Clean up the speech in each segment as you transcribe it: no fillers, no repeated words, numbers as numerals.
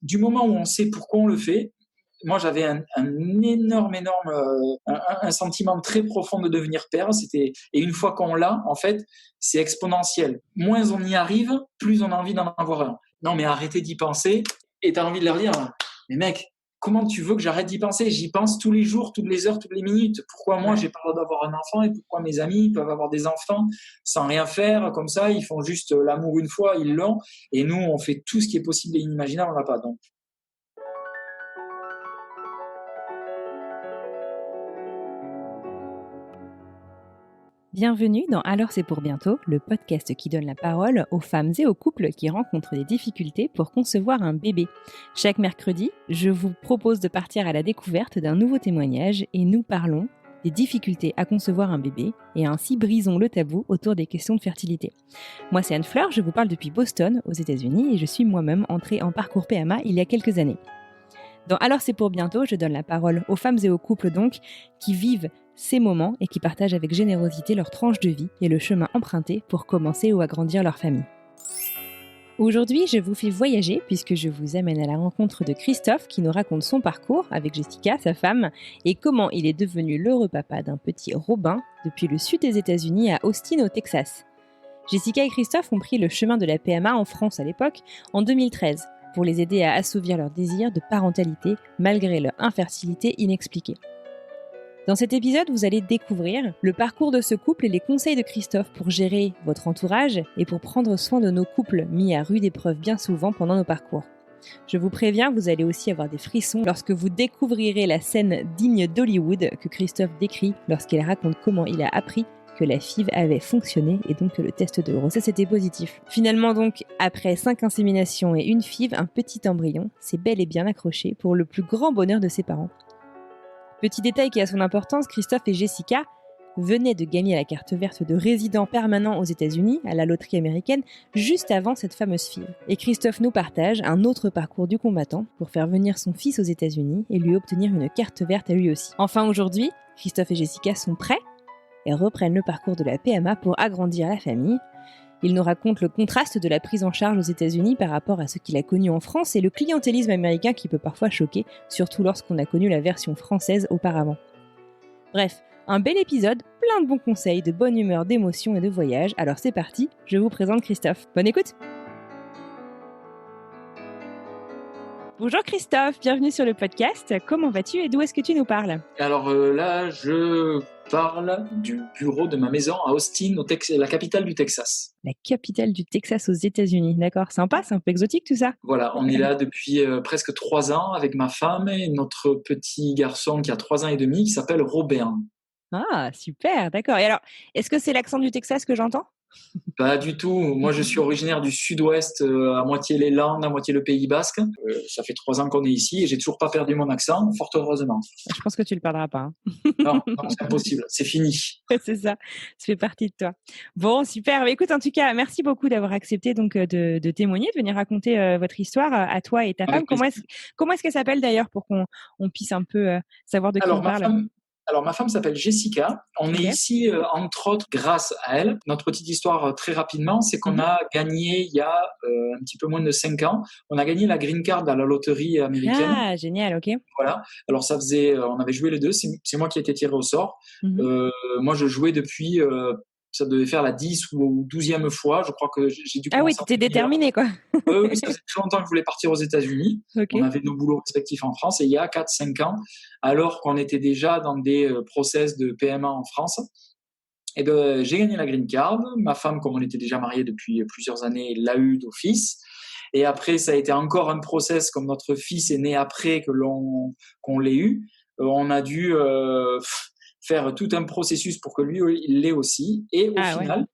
du moment où on sait pourquoi on le fait, moi, j'avais un énorme, un sentiment très profond de devenir père. Et une fois qu'on l'a, en fait, c'est exponentiel. Moins on y arrive, plus on a envie d'en avoir un. Non, mais arrêtez d'y penser. Et t'as envie de leur dire, mais mec, comment tu veux que j'arrête d'y penser? J'y pense tous les jours, toutes les heures, toutes les minutes. Pourquoi moi, j'ai pas le droit d'avoir un enfant et pourquoi mes amis peuvent avoir des enfants sans rien faire comme ça? Ils font juste l'amour une fois, ils l'ont. Et nous, on fait tout ce qui est possible et inimaginable, on l'a pas. Donc, Bienvenue dans Alors c'est pour bientôt, le podcast qui donne la parole aux femmes et aux couples qui rencontrent des difficultés pour concevoir un bébé. Chaque mercredi, je vous propose de partir à la découverte d'un nouveau témoignage et nous parlons des difficultés à concevoir un bébé et ainsi brisons le tabou autour des questions de fertilité. Moi c'est Anne Fleur, je vous parle depuis Boston aux États-Unis et je suis moi-même entrée en parcours PMA il y a quelques années. Dans Alors c'est pour bientôt, je donne la parole aux femmes et aux couples donc qui vivent ces moments et qui partagent avec générosité leur tranche de vie et le chemin emprunté pour commencer ou agrandir leur famille. Aujourd'hui, je vous fais voyager puisque je vous amène à la rencontre de Christophe qui nous raconte son parcours avec Jessica, sa femme, et comment il est devenu l'heureux papa d'un petit Robin depuis le sud des États-Unis à Austin au Texas. Jessica et Christophe ont pris le chemin de la PMA en France à l'époque, en 2013, pour les aider à assouvir leur désir de parentalité malgré leur infertilité inexpliquée. Dans cet épisode, vous allez découvrir le parcours de ce couple et les conseils de Christophe pour gérer votre entourage et pour prendre soin de nos couples mis à rude épreuve bien souvent pendant nos parcours. Je vous préviens, vous allez aussi avoir des frissons lorsque vous découvrirez la scène digne d'Hollywood que Christophe décrit lorsqu'il raconte comment il a appris que la FIV avait fonctionné et donc que le test de grossesse était positif. Finalement donc, après 5 inséminations et une FIV, un petit embryon s'est bel et bien accroché pour le plus grand bonheur de ses parents. Petit détail qui a son importance, Christophe et Jessica venaient de gagner la carte verte de résident permanent aux États-Unis à la loterie américaine juste avant cette fameuse FIV. Et Christophe nous partage un autre parcours du combattant pour faire venir son fils aux États-Unis et lui obtenir une carte verte à lui aussi. Enfin aujourd'hui, Christophe et Jessica sont prêts et reprennent le parcours de la PMA pour agrandir la famille. Il nous raconte le contraste de la prise en charge aux États-Unis par rapport à ce qu'il a connu en France et le clientélisme américain qui peut parfois choquer, surtout lorsqu'on a connu la version française auparavant. Bref, un bel épisode, plein de bons conseils, de bonne humeur, d'émotions et de voyage. Alors c'est parti, je vous présente Christophe. Bonne écoute! Bonjour Christophe, bienvenue sur le podcast. Comment vas-tu et d'où est-ce que tu nous parles? Alors là, je parle du bureau de ma maison à Austin, la capitale du Texas. La capitale du Texas aux États-Unis, d'accord. Sympa, c'est un peu exotique tout ça. Voilà, on est là depuis presque 3 ans avec ma femme et notre petit garçon qui a 3 ans et demi qui s'appelle Robert. Ah, super, d'accord. Et alors, est-ce que c'est l'accent du Texas que j'entends? Pas du tout. Moi, je suis originaire du sud-ouest, à moitié les Landes, à moitié le Pays Basque. Ça fait 3 ans qu'on est ici et j'ai toujours pas perdu mon accent, fort heureusement. Je pense que tu le perdras pas. Non, c'est impossible. C'est fini. C'est ça. Ça fait partie de toi. Bon, super. Mais écoute, en tout cas, merci beaucoup d'avoir accepté donc de témoigner, de venir raconter votre histoire à toi et ta femme. Comment est-ce qu'elle s'appelle d'ailleurs pour qu'on puisse un peu savoir de qui on parle? Alors, ma femme s'appelle Jessica. On est ici, entre autres, grâce à elle. Notre petite histoire, très rapidement, c'est qu'on a gagné, il y a un petit peu moins de 5 ans, on a gagné la green card à la loterie américaine. Ah, génial, ok. Voilà. Alors, on avait joué les deux. C'est moi qui ai été tiré au sort. Moi, je jouais depuis, ça devait faire la 10 ou 12e fois. Je crois que j'ai dû commencer. Ah oui, tu étais déterminé, quoi. Oui, ça faisait très longtemps que je voulais partir aux États-Unis. Okay. On avait nos boulots respectifs en France et il y a 4-5 ans, alors qu'on était déjà dans des process de PMA en France, et ben, j'ai gagné la green card. Ma femme, comme on était déjà mariés depuis plusieurs années, l'a eu d'office. Et après, ça a été encore un process, comme notre fils est né après qu'on l'ait eu. On a dû faire tout un processus pour que lui, il l'ait aussi. Et au final...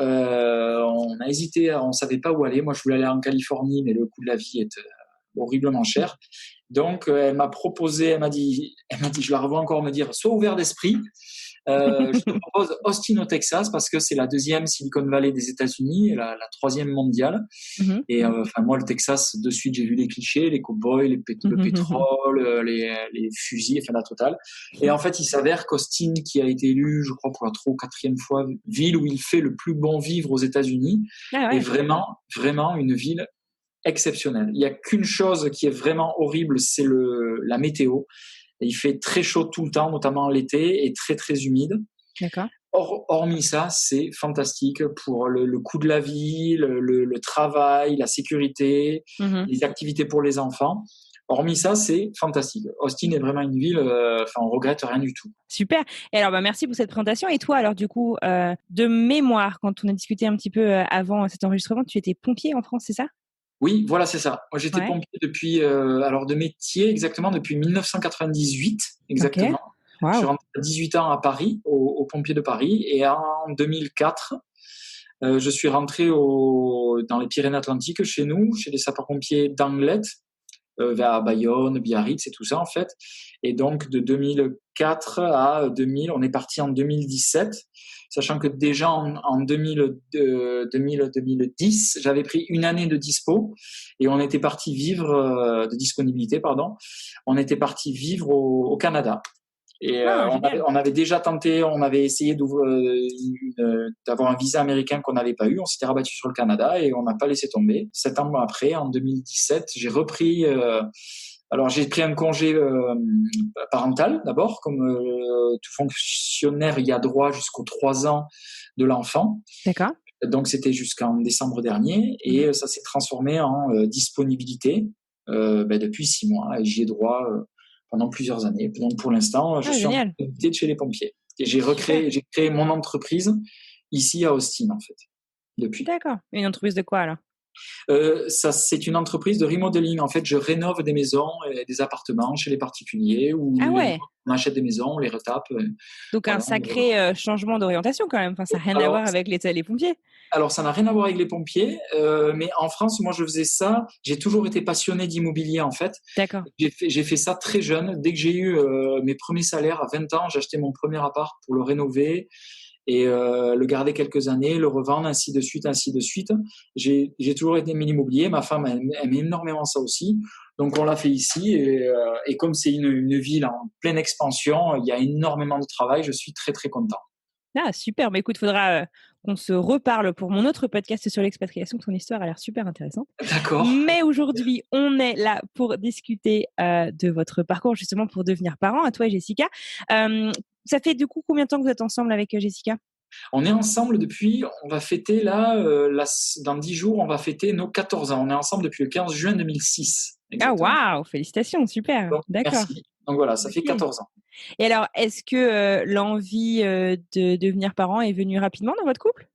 on a hésité, on savait pas où aller. Moi, je voulais aller en Californie, mais le coût de la vie est horriblement cher. Donc, elle m'a dit, je la revois encore me dire, sois ouvert d'esprit. Je te propose Austin au Texas parce que c'est la 2e Silicon Valley des États-Unis et la 3e mondiale. Et moi, le Texas, de suite, j'ai vu les clichés, les cow-boys, le pétrole, les fusils, la totale. Et en fait, il s'avère qu'Austin, qui a été élu, je crois, pour la 3e ou 4e fois, ville où il fait le plus bon vivre aux États-Unis, est vraiment, vraiment une ville exceptionnel. Il n'y a qu'une chose qui est vraiment horrible, c'est la météo. Il fait très chaud tout le temps, notamment l'été, et très très humide. D'accord. Hormis ça, c'est fantastique pour le coût de la vie, le travail, la sécurité, les activités pour les enfants. Hormis ça, c'est fantastique. Austin est vraiment une ville, on regrette rien du tout. Super. Et alors, merci pour cette présentation. Et toi, alors du coup, de mémoire, quand on a discuté un petit peu avant cet enregistrement, tu étais pompier en France, c'est ça? Oui, voilà, c'est ça. Moi, j'étais Ouais. pompier depuis, alors de métier exactement depuis 1998, exactement. Ok. Wow. Je suis rentré à 18 ans à Paris, aux pompiers de Paris, et en 2004, je suis rentré dans les Pyrénées-Atlantiques, chez nous, chez les sapeurs-pompiers d'Anglet, vers Bayonne, Biarritz et tout ça en fait. Et donc de 2004 à 2000, on est parti en 2017, sachant que déjà en 2010, j'avais pris une année de dispo et on était parti vivre de disponibilité, pardon. On était parti vivre au Canada. Et on avait déjà tenté, on avait essayé d'avoir un visa américain qu'on n'avait pas eu. On s'était rabattu sur le Canada et on n'a pas laissé tomber. 7 ans après, en 2017, j'ai repris. Alors j'ai pris un congé parental d'abord, comme tout fonctionnaire, il y a droit jusqu'aux 3 ans de l'enfant. D'accord. Donc c'était jusqu'en décembre dernier et ça s'est transformé en disponibilité depuis 6 mois et j'y ai droit. Pendant plusieurs années. Donc, pour l'instant, je suis en activité de chez les pompiers. Et j'ai créé mon entreprise ici à Austin, en fait, depuis. D'accord. Une entreprise de quoi, alors? C'est une entreprise de remodeling. En fait, je rénove des maisons et des appartements chez les particuliers ou on achète des maisons, on les retape. Donc, voilà, un sacré changement d'orientation quand même. Enfin, ça n'a rien à voir avec les pompiers. Alors, ça n'a rien à voir avec les pompiers, mais en France, moi, je faisais ça. J'ai toujours été passionné d'immobilier, en fait. D'accord. J'ai fait ça très jeune. Dès que j'ai eu mes premiers salaires à 20 ans, j'ai acheté mon premier appart pour le rénover et le garder quelques années, le revendre, ainsi de suite, ainsi de suite. J'ai toujours été immobilier. Ma femme aime énormément ça aussi. Donc, on l'a fait ici. Et comme c'est une ville en pleine expansion, il y a énormément de travail. Je suis très, très content. Ah, super. Mais écoute, il faudra qu'on se reparle pour mon autre podcast sur l'expatriation. Ton histoire a l'air super intéressante. D'accord. Mais aujourd'hui, on est là pour discuter de votre parcours, justement, pour devenir parent, à toi et Jessica. Ça fait du coup combien de temps que vous êtes ensemble avec Jessica? On est ensemble depuis, on va fêter dans 10 jours, on va fêter nos 14 ans. On est ensemble depuis le 15 juin 2006. Exactement. Ah, waouh, félicitations, super. Donc, d'accord. Merci. Donc voilà, ça fait 14 ans. Et alors, est-ce que l'envie de devenir parent est venue rapidement dans votre couple?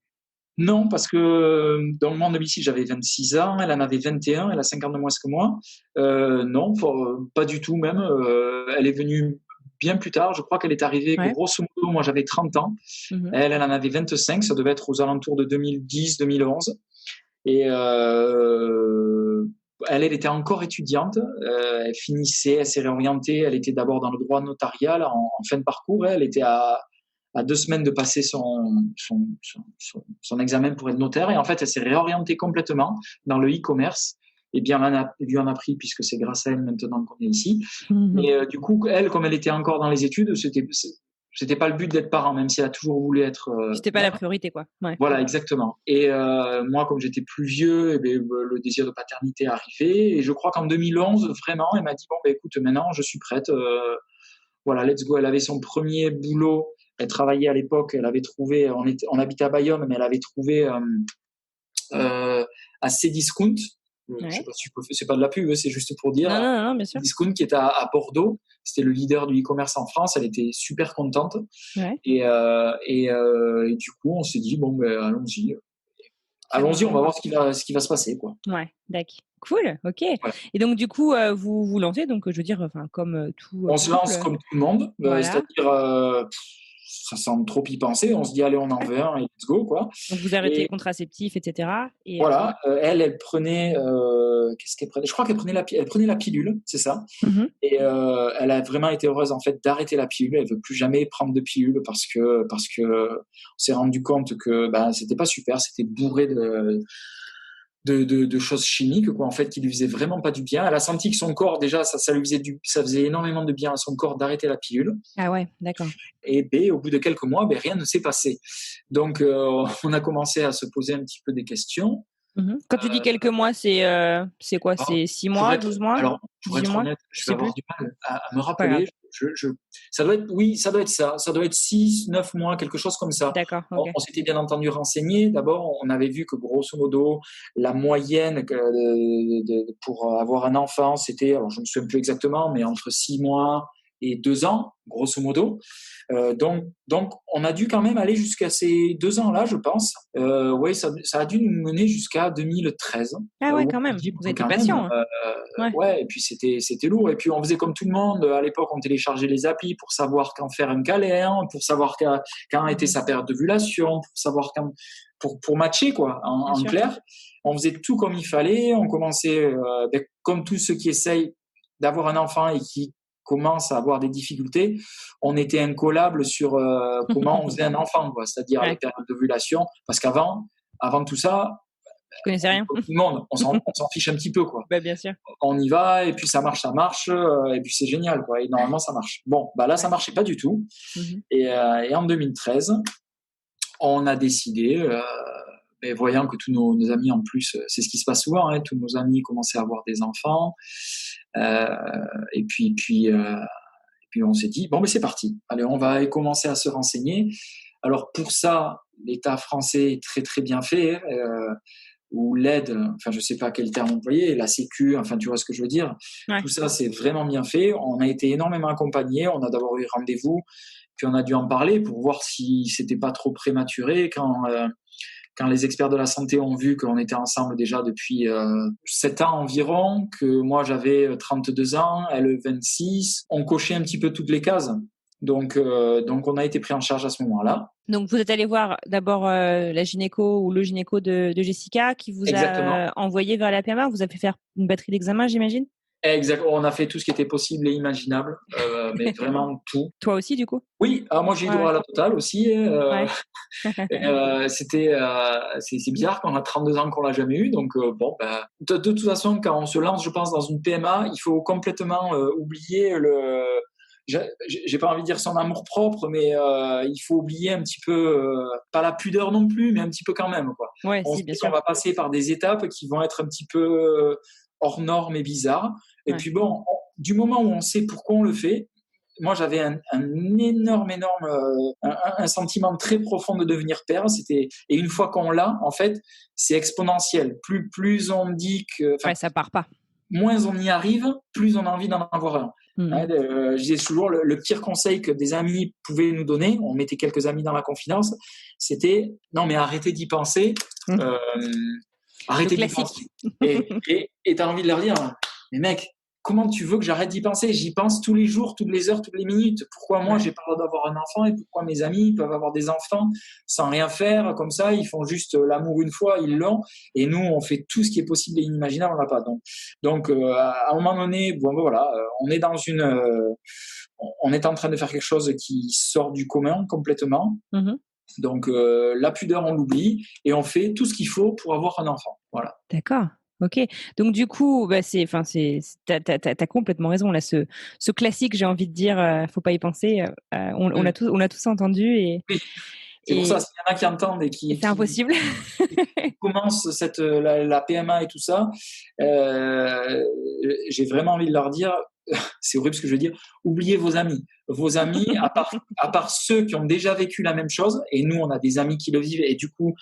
Non, parce que dans le monde domicile, j'avais 26 ans, elle en avait 21, elle a 5 ans de moins que moi. Non, pas du tout même. Elle est venue bien plus tard. Je crois qu'elle est arrivée grosso modo, moi j'avais 30 ans. Elle en avait 25, ça devait être aux alentours de 2010-2011. Et elle était encore étudiante, elle finissait, elle s'est réorientée, elle était d'abord dans le droit notarial en fin de parcours, elle était à 2 semaines de passer son examen pour être notaire, et en fait elle s'est réorientée complètement dans le e-commerce, et bien lui en a pris puisque c'est grâce à elle maintenant qu'on est ici. Et du coup, elle, comme elle était encore dans les études, c'était pas le but d'être parent, même si elle a toujours voulu être. C'était pas la priorité, quoi. Ouais. Voilà, exactement. Et moi, comme j'étais plus vieux, le désir de paternité est arrivé. Et je crois qu'en 2011, vraiment, elle m'a dit bon, écoute, maintenant, je suis prête. Voilà, let's go. Elle avait son premier boulot. Elle travaillait à l'époque. Elle avait trouvé. On habitait à Bayonne, mais elle avait trouvé à Cdiscount. Je sais pas si c'est pas de la pub, c'est juste pour dire. Non, bien sûr. Discount qui est à Bordeaux, c'était le leader du e-commerce en France. Elle était super contente. Ouais. Et du coup, on s'est dit bon, allons-y, on va voir ce qui va se passer, quoi. Ouais, d'accord. Cool, ok. Ouais. Et donc du coup, vous vous lancez, donc je veux dire, enfin comme tout. On se lance comme tout le monde, c'est-à-dire. Sans trop y penser, on se dit allez, on en veut un et let's go, quoi. Donc vous arrêtez les contraceptifs, etc. Et voilà, elle prenait, qu'est-ce qu'elle prenait? Je crois qu'elle prenait la pilule, c'est ça. Et elle a vraiment été heureuse en fait d'arrêter la pilule. Elle veut plus jamais prendre de pilule parce que on s'est rendu compte que c'était pas super, c'était bourré de choses chimiques, quoi, en fait, qui lui faisaient vraiment pas du bien. Elle a senti que son corps, déjà, ça faisait énormément de bien à son corps d'arrêter la pilule. Ah ouais, d'accord. Et au bout de quelques mois, rien ne s'est passé. Donc, on a commencé à se poser un petit peu des questions. Quand tu dis quelques mois, c'est quoi? Alors, C'est 6 mois, 12 mois, pour 18 être mois? honnête, Je je vais sais avoir plus. du mal à me C'est pas grave. rappeler. Ça doit être, oui, ça doit être ça. Ça doit être 6, 9 mois, quelque chose comme ça. D'accord, OK. On s'était bien entendu renseigné. D'abord, on avait vu que grosso modo, la moyenne pour avoir un enfant, c'était, alors je me souviens plus exactement, mais entre 6 mois et 2 ans, grosso modo. Donc, on a dû quand même aller jusqu'à ces 2 ans-là, je pense. Oui, ça a dû nous mener jusqu'à 2013, Ah où ouais, on quand s'est même. dit: Vous avez «Bon, été quand même, patient, hein. Ouais, ouais», et puis c'était lourd, et puis on faisait comme tout le monde. À l'époque, on téléchargeait les applis pour savoir quand faire un câlin, pour savoir quand était mmh sa période d'ovulation, pour savoir quand, pour matcher, quoi, bien en sûr. clair. On faisait tout comme il fallait. On commençait, comme tous ceux qui essayent d'avoir un enfant et qui commencent à avoir des difficultés, on était incollables sur comment on faisait un enfant, quoi, c'est-à-dire les Ouais, périodes d'ovulation, parce avant tout ça, tu connaissais rien? comme tout le monde, on s'en fiche un petit peu, quoi. Bah, bien sûr. On y va, et puis ça marche, et puis c'est génial, quoi. Et normalement, ça marche. Bon, bah là, ça Ouais. marchait pas du tout. Mmh. Et en 2013, on a décidé, et voyant que tous nos amis, en plus, c'est ce qui se passe souvent, hein, tous nos amis commençaient à avoir des enfants, euh, et puis on s'est dit, bon, mais c'est parti. Allez, on va commencer à se renseigner. Alors pour ça, l'État français est très très bien fait, ou l'aide, enfin je sais pas quel terme employer, la Sécu, enfin tu vois ce que je veux dire. Ouais. Tout ça, c'est vraiment bien fait. On a été énormément accompagnés. On a d'abord eu rendez-vous, puis on a dû en parler pour voir si c'était pas trop prématuré. Quand les experts de la santé ont vu qu'on était ensemble déjà depuis 7 ans environ, que moi j'avais 32 ans, elle 26, on cochait un petit peu toutes les cases. Donc on a été pris en charge à ce moment-là. Donc vous êtes allé voir d'abord, la gynéco ou le gynéco de Jessica qui vous Exactement. a, envoyé vers la PMA? Vous avez fait faire une batterie d'examens, j'imagine? Exact. On a fait tout ce qui était possible et imaginable, mais vraiment tout. Toi aussi, du coup? Oui, alors moi j'ai eu Ouais, droit ouais. à la totale aussi. Ouais. C'est bizarre qu'on a 32 ans qu'on l'a jamais eu. Donc bon, bah, de toute façon, quand on se lance, je pense, dans une PMA, il faut complètement oublier j'ai pas envie de dire son amour propre, mais il faut oublier un petit peu, pas la pudeur non plus, mais un petit peu quand même, quoi. Ouais, On si, sait bien qu'on sûr. va passer par des étapes qui vont être un petit peu hors normes et bizarres. Et Ouais. puis bon, du moment où on sait pourquoi on le fait, moi j'avais un énorme, un sentiment très profond de devenir père. Et une fois qu'on l'a, en fait, c'est exponentiel. Plus on dit que, Ouais, enfin, ça part pas. moins on y arrive, plus on a envie d'en avoir un. Mmh. Hein, je disais toujours, le pire conseil que des amis pouvaient nous donner, on mettait quelques amis dans la confidence, c'était non mais arrêtez d'y penser, Mmh. euh, Le arrêtez d'y penser. classique. Et t'as envie de leur dire, mais mec, comment tu veux que j'arrête d'y penser? J'y pense tous les jours, toutes les heures, toutes les minutes. Pourquoi moi, Ouais. j'ai pas le droit d'avoir un enfant, et pourquoi mes amis peuvent avoir des enfants sans rien faire, comme ça, ils font juste l'amour une fois, ils l'ont, et nous, on fait tout ce qui est possible et inimaginable, on l'a pas. Donc à un moment donné, bon, ben voilà, on est on est en train de faire quelque chose qui sort du commun complètement. Mmh. Donc la pudeur, on l'oublie, et on fait tout ce qu'il faut pour avoir un enfant. Voilà. D'accord. OK. Donc du coup, bah, tu as complètement raison là, ce classique, j'ai envie de dire, faut pas y penser, on Mm. on a tous entendu Oui, c'est pour ça, et s'il y en a qui entendent et c'est impossible. qui commencent la PMA et tout ça, j'ai vraiment envie de leur dire, c'est horrible ce que je veux dire, oubliez vos amis. Vos amis, à part ceux qui ont déjà vécu la même chose, et nous, on a des amis qui le vivent, et du coup,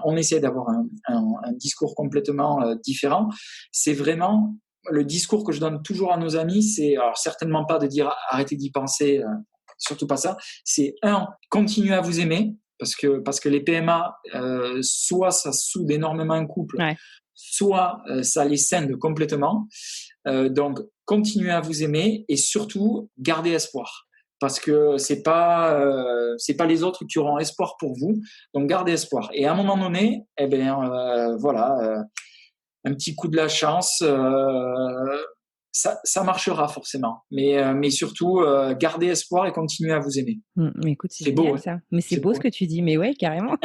on essaie d'avoir un discours complètement différent. C'est vraiment le discours que je donne toujours à nos amis, c'est alors certainement pas de dire arrêtez d'y penser, surtout pas ça. C'est continuez à vous aimer, parce que les PMA, soit ça soude énormément un couple, Ouais. soit ça les scinde complètement. Donc, continuez à vous aimer, et surtout, gardez espoir. Parce que c'est pas les autres qui auront espoir pour vous. Donc, gardez espoir. Et à un moment donné, eh ben, voilà, un petit coup de la chance, ça marchera forcément. Mais surtout, gardez espoir et continuez à vous aimer. Mais écoute, c'est C'est beau, génial hein. ça. Mais c'est C'est beau beau, ce hein. que tu dis, mais ouais, carrément.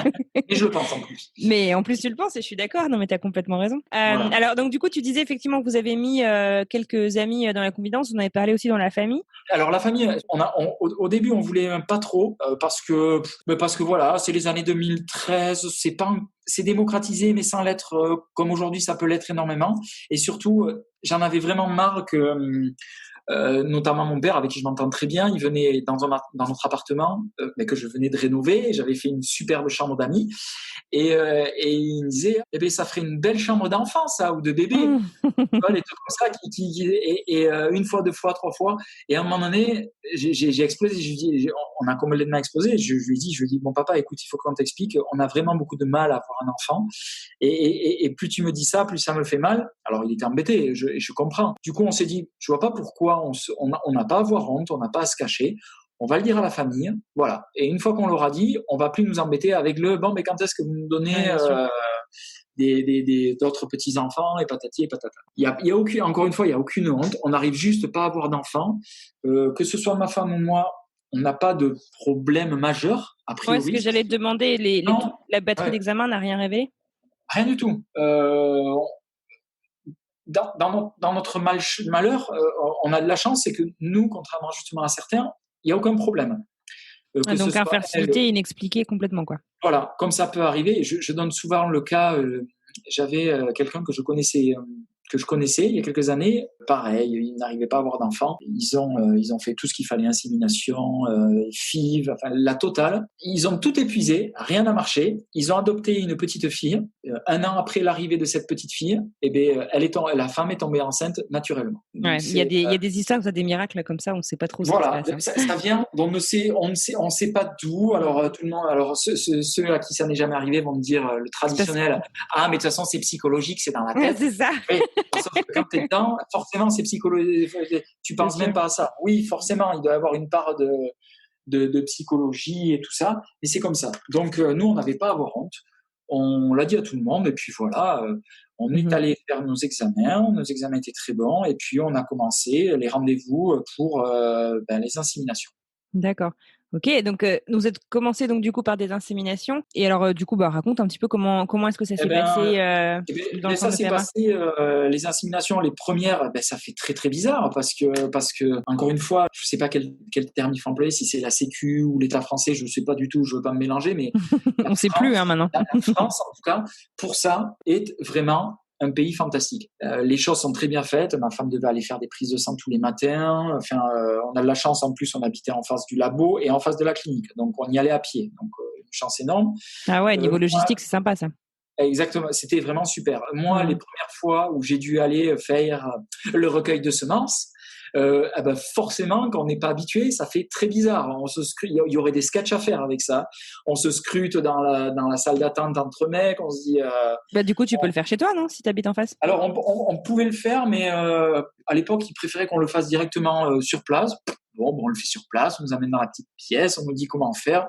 Et je le pense en plus. Mais en plus, tu le penses et je suis d'accord. Non, mais tu as complètement raison. Voilà. Alors donc du coup, tu disais effectivement que vous avez mis, quelques amis, dans la confidence. Vous en avez parlé aussi dans la famille? Alors la famille, au début on voulait pas trop, parce que voilà, c'est les années 2013, c'est pas c'est démocratisé, mais sans l'être comme aujourd'hui, ça peut l'être énormément. Et surtout, j'en avais vraiment marre que notamment mon père, avec qui je m'entends très bien, il venait dans notre appartement, mais que je venais de rénover. J'avais fait une superbe chambre d'amis. Et il me disait, eh ben, ça ferait une belle chambre d'enfant, ça, ou de bébé. Les trucs comme ça, une fois, deux fois, trois fois. Et à un moment donné, j'ai explosé. On a complètement explosé. Je lui ai dit, bon papa, écoute, il faut qu'on t'explique. On a vraiment beaucoup de mal à avoir un enfant. Et plus tu me dis ça, plus ça me fait mal. Alors il était embêté, je comprends. Du coup, on s'est dit, je vois pas pourquoi on n'a pas à avoir honte, on n'a pas à se cacher. On va le dire à la famille, voilà. Et une fois qu'on l'aura dit, on va plus nous embêter avec bon, mais quand est-ce que vous nous donnez d'autres petits enfants et patati et patata. Encore une fois, il y a aucune honte. On n'arrive juste pas à avoir d'enfants. Que ce soit ma femme ou moi, on n'a pas de problème majeur a priori. Ouais, ce que j'allais te demander, la batterie d'examen n'a rien révélé? Rien du tout. Dans notre malheur, on a de la chance, c'est que nous, contrairement justement à certains, il n'y a aucun problème. Donc infertilité inexpliquée complètement, quoi. Voilà, comme ça peut arriver. Je donne souvent le cas, j'avais quelqu'un que je connaissais il y a quelques années. Pareil, il n'arrivait pas à avoir d'enfant. Ils ont fait tout ce qu'il fallait, insémination, FIV, enfin la totale. Ils ont tout épuisé, rien n'a marché. Ils ont adopté une petite fille. Un an après l'arrivée de cette petite fille, la femme est tombée enceinte naturellement. Ouais, il y a des histoires, des miracles comme ça, on ne sait pas trop. Voilà, ça vient. On ne sait pas d'où. Alors tout le monde, ceux à qui ça n'est jamais arrivé vont me dire le traditionnel. Ah, mais de toute façon c'est psychologique, c'est dans la tête. Ouais, c'est ça. Oui, sauf que quand tu es dedans, forcément, c'est psychologique. Tu penses même pas à ça. Oui, forcément, il doit y avoir une part de psychologie et tout ça, mais c'est comme ça. Donc, nous, on n'avait pas à avoir honte. On l'a dit à tout le monde, et puis voilà, on est allé faire nos examens. Nos examens étaient très bons, et puis on a commencé les rendez-vous pour les inséminations. D'accord. Ok, donc vous êtes commencé donc du coup par des inséminations. Et alors du coup, raconte un petit peu comment est-ce que ça s'est passé dans le ça s'est passé, les inséminations, les premières, ça fait très très bizarre parce que encore une fois, je sais pas quel terme il faut employer, si c'est la Sécu ou l'État français, je sais pas du tout, je veux pas me mélanger, mais on sait plus maintenant. La France, en tout cas, pour ça, est vraiment un pays fantastique. Les choses sont très bien faites. Ma femme devait aller faire des prises de sang tous les matins. Enfin, on a de la chance. En plus, on habitait en face du labo et en face de la clinique. Donc, on y allait à pied. Donc, une chance énorme. Ah ouais, niveau logistique, c'est sympa ça. Exactement. C'était vraiment super. Moi, les premières fois où j'ai dû aller faire le recueil de semences, forcément, quand on n'est pas habitué, ça fait très bizarre. Il y aurait des sketchs à faire avec ça. On se scrute dans la salle d'attente entre mecs. On se dit. Du coup, tu peux le faire chez toi, non, si tu habites en face? Alors, on pouvait le faire, mais à l'époque, ils préféraient qu'on le fasse directement sur place. Bon, on le fait sur place. On nous amène dans la petite pièce. On nous dit comment faire.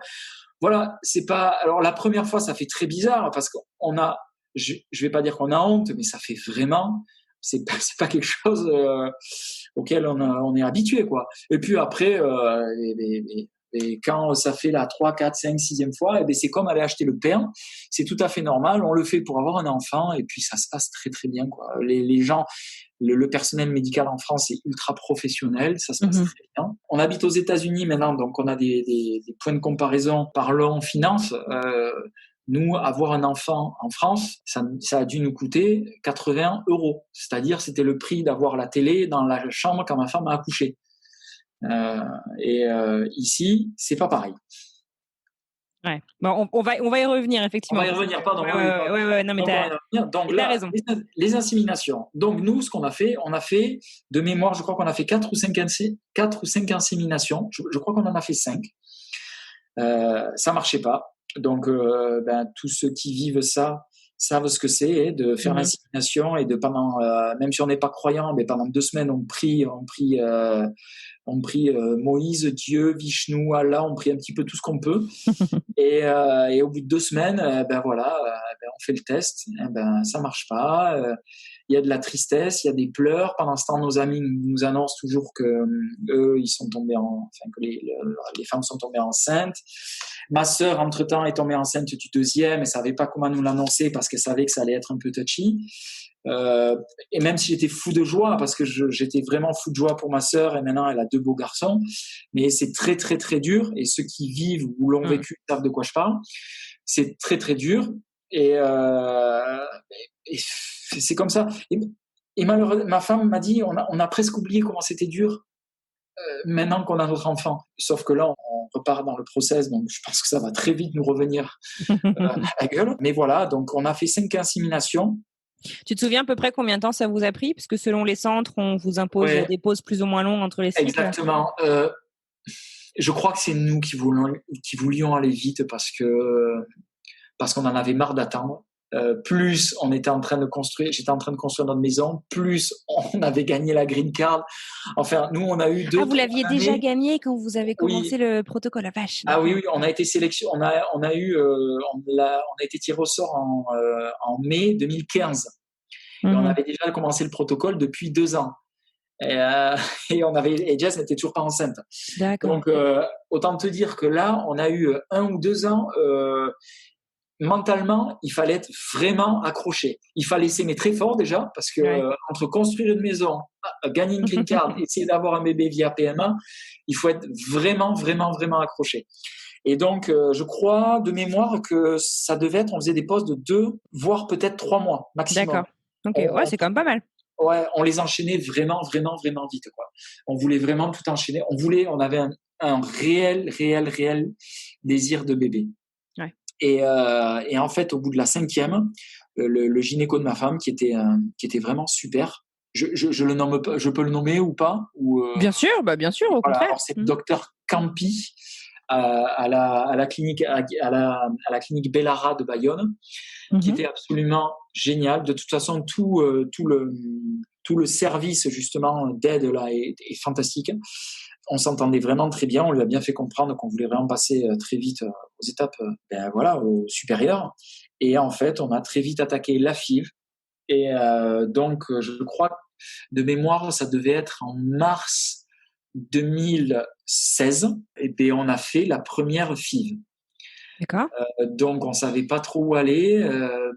Voilà, c'est pas. Alors, la première fois, ça fait très bizarre parce qu'on a. Je vais pas dire qu'on a honte, mais ça fait vraiment. C'est pas quelque chose auquel on est habitué, quoi. Et puis après, et quand ça fait la 3, 4, 5, 6e fois, c'est comme aller acheter le pain. C'est tout à fait normal. On le fait pour avoir un enfant et puis ça se passe très, très bien, quoi. Les gens, le personnel médical en France est ultra professionnel. Ça se passe très bien. On habite aux États-Unis maintenant, donc on a des points de comparaison. Parlons finance. Nous, avoir un enfant en France, ça a dû nous coûter 80 €. C'est-à-dire, c'était le prix d'avoir la télé dans la chambre quand ma femme a accouché. Ici, c'est pas pareil. Ouais. Bon, on va y revenir, effectivement. On va y revenir, pardon. Ouais, non, mais donc là, raison. Les inséminations. Donc nous, ce qu'on a fait, de mémoire, je crois qu'on a fait 4 ou 5 inséminations. Je crois qu'on en a fait 5. Ça marchait pas. Donc, tous ceux qui vivent ça savent ce que c'est de faire l'insémination et de même si on n'est pas croyant, mais pendant 2 semaines, on prie Moïse, Dieu, Vishnu, Allah, on prie un petit peu tout ce qu'on peut. et au bout de 2 semaines, on fait le test. Ça marche pas. Il y a de la tristesse, il y a des pleurs. Pendant ce temps, nos amis nous annoncent toujours que eux, ils sont tombés que les femmes sont tombées enceintes. Ma sœur, entre-temps, est tombée enceinte du 2e et savait pas comment nous l'annoncer parce qu'elle savait que ça allait être un peu touchy. Et même si j'étais fou de joie, parce que j'étais vraiment fou de joie pour ma sœur, et maintenant elle a 2 beaux garçons, mais c'est très très très dur, et ceux qui vivent ou l'ont vécu savent de quoi je parle. C'est très très dur, Et c'est comme ça. Et malheureusement, ma femme m'a dit, on a presque oublié comment c'était dur maintenant qu'on a notre enfant. Sauf que là, on repart dans le process, donc je pense que ça va très vite nous revenir à la gueule. Mais voilà, donc on a fait 5 inséminations. Tu te souviens à peu près combien de temps ça vous a pris? Parce que selon les centres, on vous impose des pauses plus ou moins longues entre les cycles. Exactement. Je crois que c'est nous qui voulions aller vite parce qu'on en avait marre d'attendre. Plus on était j'étais en train de construire notre maison, plus on avait gagné la green card. Enfin, nous, on a eu 2 vous l'aviez déjà gagné quand vous avez commencé le protocole, la vache. Ah oui, on a été sélectionné, on a été tiré au sort en mai 2015. Et on avait déjà commencé le protocole depuis 2 ans. Et Jess n'était toujours pas enceinte. D'accord. Donc, autant te dire que là, on a eu 1 ou 2 ans. Mentalement, il fallait être vraiment accroché. Il fallait s'aimer très fort déjà, parce que entre construire une maison, gagner une green card, essayer d'avoir un bébé via PMA, il faut être vraiment, vraiment, vraiment accroché. Et donc, je crois de mémoire que ça devait être, on faisait des pauses de 2, voire peut-être 3 mois maximum. D'accord. Ok, c'est quand même pas mal. Ouais, on les enchaînait vraiment, vraiment, vraiment vite, quoi. On voulait vraiment tout enchaîner. On avait un réel désir de bébé. Ouais. Et en fait, au bout de la 5e, le gynéco de ma femme, qui était vraiment super. Je le nomme pas, je peux le nommer ou pas Bien sûr, au contraire. Alors c'est le docteur Campi à la clinique Bellara de Bayonne, qui était absolument génial. De toute façon, tout le service justement d'aide là est fantastique. On s'entendait vraiment très bien. On lui a bien fait comprendre qu'on voulait vraiment passer très vite aux étapes, au supérieur. Et en fait, on a très vite attaqué la FIV. Et donc, je crois, de mémoire, ça devait être en mars 2016. Et bien, on a fait la première FIV. D'accord. Donc, on savait pas trop où aller.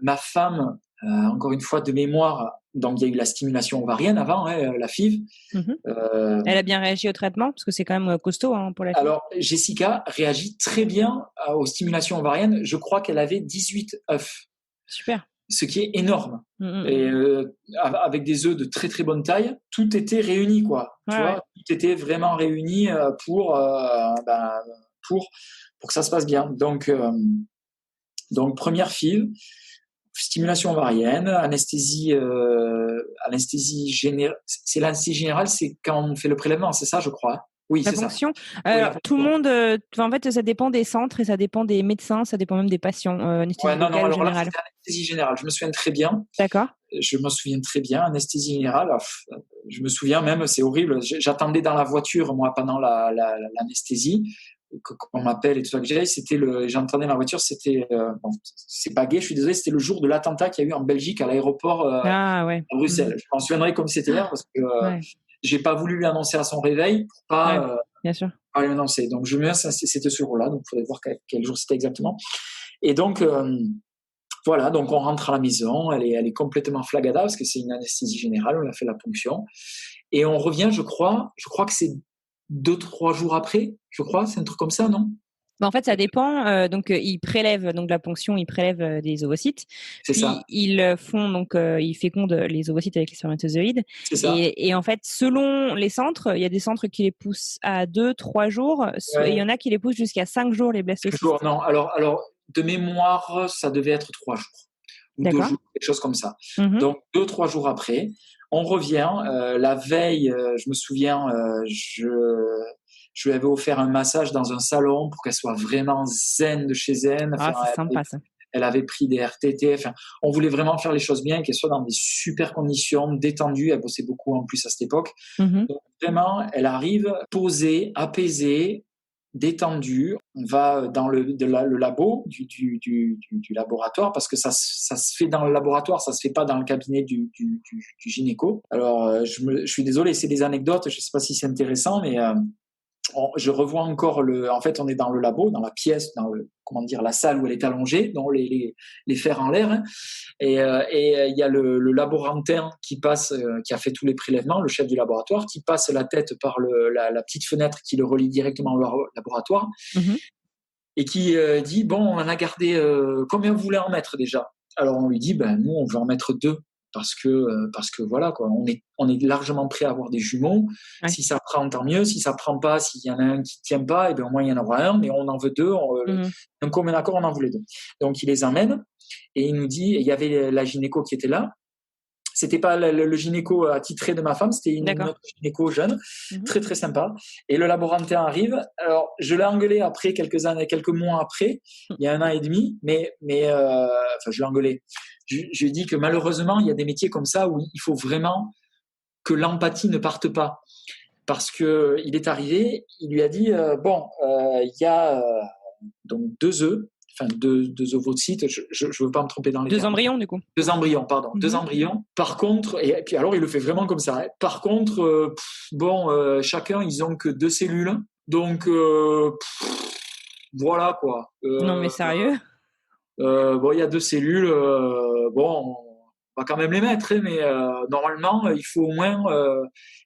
Ma femme, encore une fois, de mémoire, donc il y a eu la stimulation ovarienne avant, la FIV. Elle a bien réagi au traitement parce que c'est quand même costaud pour la FIV. Alors, Jessica réagit très bien aux stimulations ovariennes. Je crois qu'elle avait 18 œufs. Super. Ce qui est énorme. Et avec des œufs de très très bonne taille, tout était réuni, quoi. Tu vois, tout était vraiment réuni pour que ça se passe bien. Donc première FIV, stimulation ovarienne, anesthésie générale. C'est l'anesthésie générale, c'est quand on fait le prélèvement, c'est ça, je crois. Oui, c'est ponction. Alors, tout le monde, en fait, ça dépend des centres et ça dépend des médecins, ça dépend même des patients. Anesthésie locale ou générale. Là, c'était anesthésie générale. Je me souviens très bien. D'accord. Je me souviens très bien, anesthésie générale. Je me souviens même, c'est horrible. J'attendais dans la voiture, moi, pendant l'anesthésie, qu'on m'appelle et tout ça. J'entendais dans la voiture, c'était, c'est pas gai, je suis désolé, c'était le jour de l'attentat qu'il y a eu en Belgique à l'aéroport à Bruxelles. Je m'en souviendrai comme c'était hier parce que j'ai pas voulu lui annoncer à son réveil pour pas, bien sûr. pas lui annoncer. Donc, je me souviens, c'était ce jour-là, donc il faudrait voir quel jour c'était exactement. Et donc, voilà, donc on rentre à la maison, elle est complètement flagada parce que c'est une anesthésie générale, on a fait la ponction. Et on revient, je crois que c'est 2-3 jours après, je crois, c'est un truc comme ça, non? En fait, ça dépend. Donc, ils prélèvent la ponction, ils prélèvent des ovocytes. C'est ça. Ils font ils fécondent les ovocytes avec les spermatozoïdes. C'est ça. Et en fait, selon les centres, il y a des centres qui les poussent à 2-3 jours, et il y en a qui les poussent jusqu'à 5 jours les blastocystes. Non, alors de mémoire, ça devait être 3 jours ou 2 jours, quelque chose comme ça. Donc 2-3 jours après, on revient. La veille, je me souviens, je lui avais offert un massage dans un salon pour qu'elle soit vraiment zen de chez zen. C'est sympa ça. Elle avait pris des RTT. On voulait vraiment faire les choses bien, qu'elle soit dans des super conditions, détendues. Elle bossait beaucoup en plus à cette époque. Donc vraiment, elle arrive posée, apaisée, détendue. On va dans le labo du laboratoire parce que ça se fait dans le laboratoire, ça se fait pas dans le cabinet du gynéco. Alors je suis désolé, c'est des anecdotes, je sais pas si c'est intéressant, mais je revois encore en fait, on est dans le labo, dans la pièce, la salle où elle est allongée, dans les fers en l'air, hein, et il y a le laborantin qui passe, qui a fait tous les prélèvements, le chef du laboratoire, qui passe la tête par la petite fenêtre qui le relie directement au laboratoire. et qui dit, bon, on en a gardé, combien vous voulez en mettre déjà? Alors on lui dit, nous, on veut en mettre 2 parce que voilà, quoi, on est largement prêt à avoir des jumeaux. Ouais. Si ça prend, tant mieux. Si ça prend pas, s'il y en a un qui tient pas, et bien au moins il y en aura un, mais on en veut 2. Mmh. Donc commun accord, on en voulait 2. Donc il les emmène et il nous dit, il y avait la gynéco qui était là. C'était pas le gynéco attitré de ma femme, c'était une D'accord. autre gynéco jeune, Mmh. très très sympa. Et le laborantin arrive. Alors je l'ai engueulé après quelques mois après, il y a 1 an et demi, mais enfin je l'ai engueulé. Je lui ai dit que malheureusement il y a des métiers comme ça où il faut vraiment que l'empathie ne parte pas, parce que il est arrivé, il lui a dit il y a donc 2 œufs, enfin deux ovocytes, je veux pas me tromper dans les 2 termes. embryons, du coup? 2 embryons, pardon. 2 embryons. Par contre, et puis alors il le fait vraiment comme ça. Par contre, chacun, ils ont que 2 cellules. Donc, voilà quoi. Non, mais sérieux? Bon, il y a 2 cellules. Bon, on va quand même les mettre, mais normalement, il faut au moins.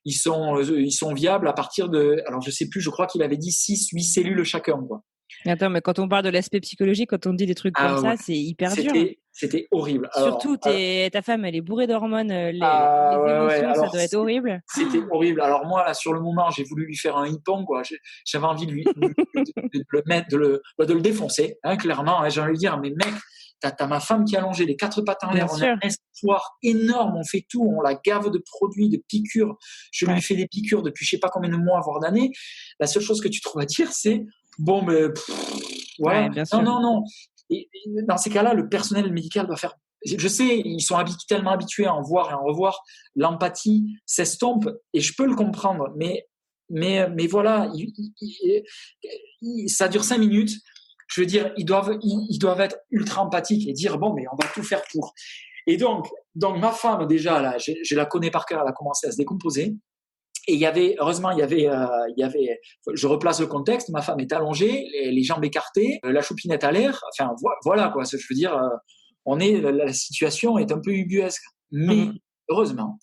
Ils sont viables à partir de. Alors, je sais plus, je crois qu'il avait dit 6, 8 cellules chacun, quoi. Attends, mais quand on parle de l'aspect psychologique, quand on dit des trucs comme Ah ouais, ça, c'est hyper dur. c'était horrible. Surtout, ta femme, elle est bourrée d'hormones, les Ah ouais. émotions, ça Alors doit être horrible. c'était horrible. Alors moi là sur le moment, j'ai voulu lui faire un hippon quoi. J'avais envie de le mettre, de le défoncer, hein, clairement. Hein. J'ai envie de lui dire mais mec, t'as ma femme qui est allongée, les 4 pattes en Bien l'air, on a sûr. un espoir énorme, on fait tout, on la gave de produits, de piqûres. Je lui fais des piqûres depuis je sais pas combien de mois, voire d'années. La seule chose que tu trouves à dire c'est bon mais voilà. Ouais, bien Non sûr. non non. Et dans ces cas-là, le personnel médical doit faire. Je sais, ils sont tellement habitués à en voir et à en revoir, l'empathie s'estompe et je peux le comprendre, mais voilà, ça dure 5 minutes. Je veux dire, ils doivent être ultra empathiques et dire bon, mais on va tout faire pour. Et donc ma femme déjà là, je la connais par cœur, elle a commencé à se décomposer. Et heureusement, je replace le contexte, ma femme est allongée, les jambes écartées, la choupinette à l'air, enfin, voilà, quoi, je veux dire, la situation est un peu ubuesque. Mais, Mhm. heureusement,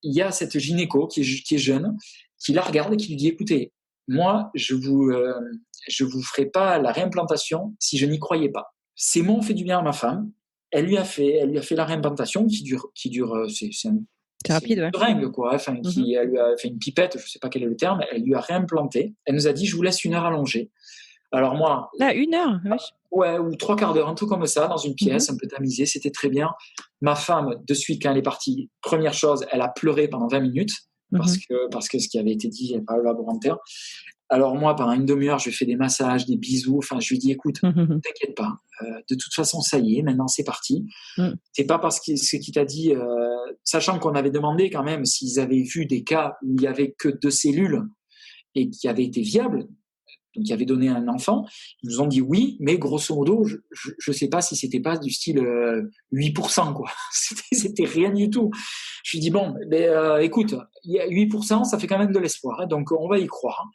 il y a cette gynéco qui est jeune, qui la regarde et qui lui dit, écoutez, moi, je vous ferai pas la réimplantation si je n'y croyais pas. Ces mots ont fait du bien à ma femme. Elle lui a fait la réimplantation qui dure, C'est c'est rapide, une ouais. seringue, quoi. Enfin, Mhm. elle lui a fait une pipette, je sais pas quel est le terme, elle lui a réimplanté. Elle nous a dit, je vous laisse 1 heure allongée. Alors moi, Là, 1 heure, wesh. ouais, ou 3/4 d'heure, un truc comme ça, dans une Mhm. pièce, un peu tamisée, c'était très bien. Ma femme, de suite, quand elle est partie, première chose, elle a pleuré pendant 20 minutes, Mhm. parce que ce qui avait été dit par le laborantin. Alors moi, pendant une demi-heure, je lui fais des massages, des bisous. Enfin, je lui dis, écoute, Mhm. t'inquiète pas. De toute façon, ça y est, maintenant c'est parti. Mhm. C'est pas parce que ce qu'il t'a dit, sachant qu'on avait demandé quand même s'ils avaient vu des cas où il y avait que 2 cellules et qui avaient été viables, donc qui avaient donné un enfant, ils nous ont dit oui, mais grosso modo, je sais pas si c'était pas du style 8%, quoi. C'était rien du tout. Je lui dis bon, écoute, il y a 8%, ça fait quand même de l'espoir, hein, donc on va y croire.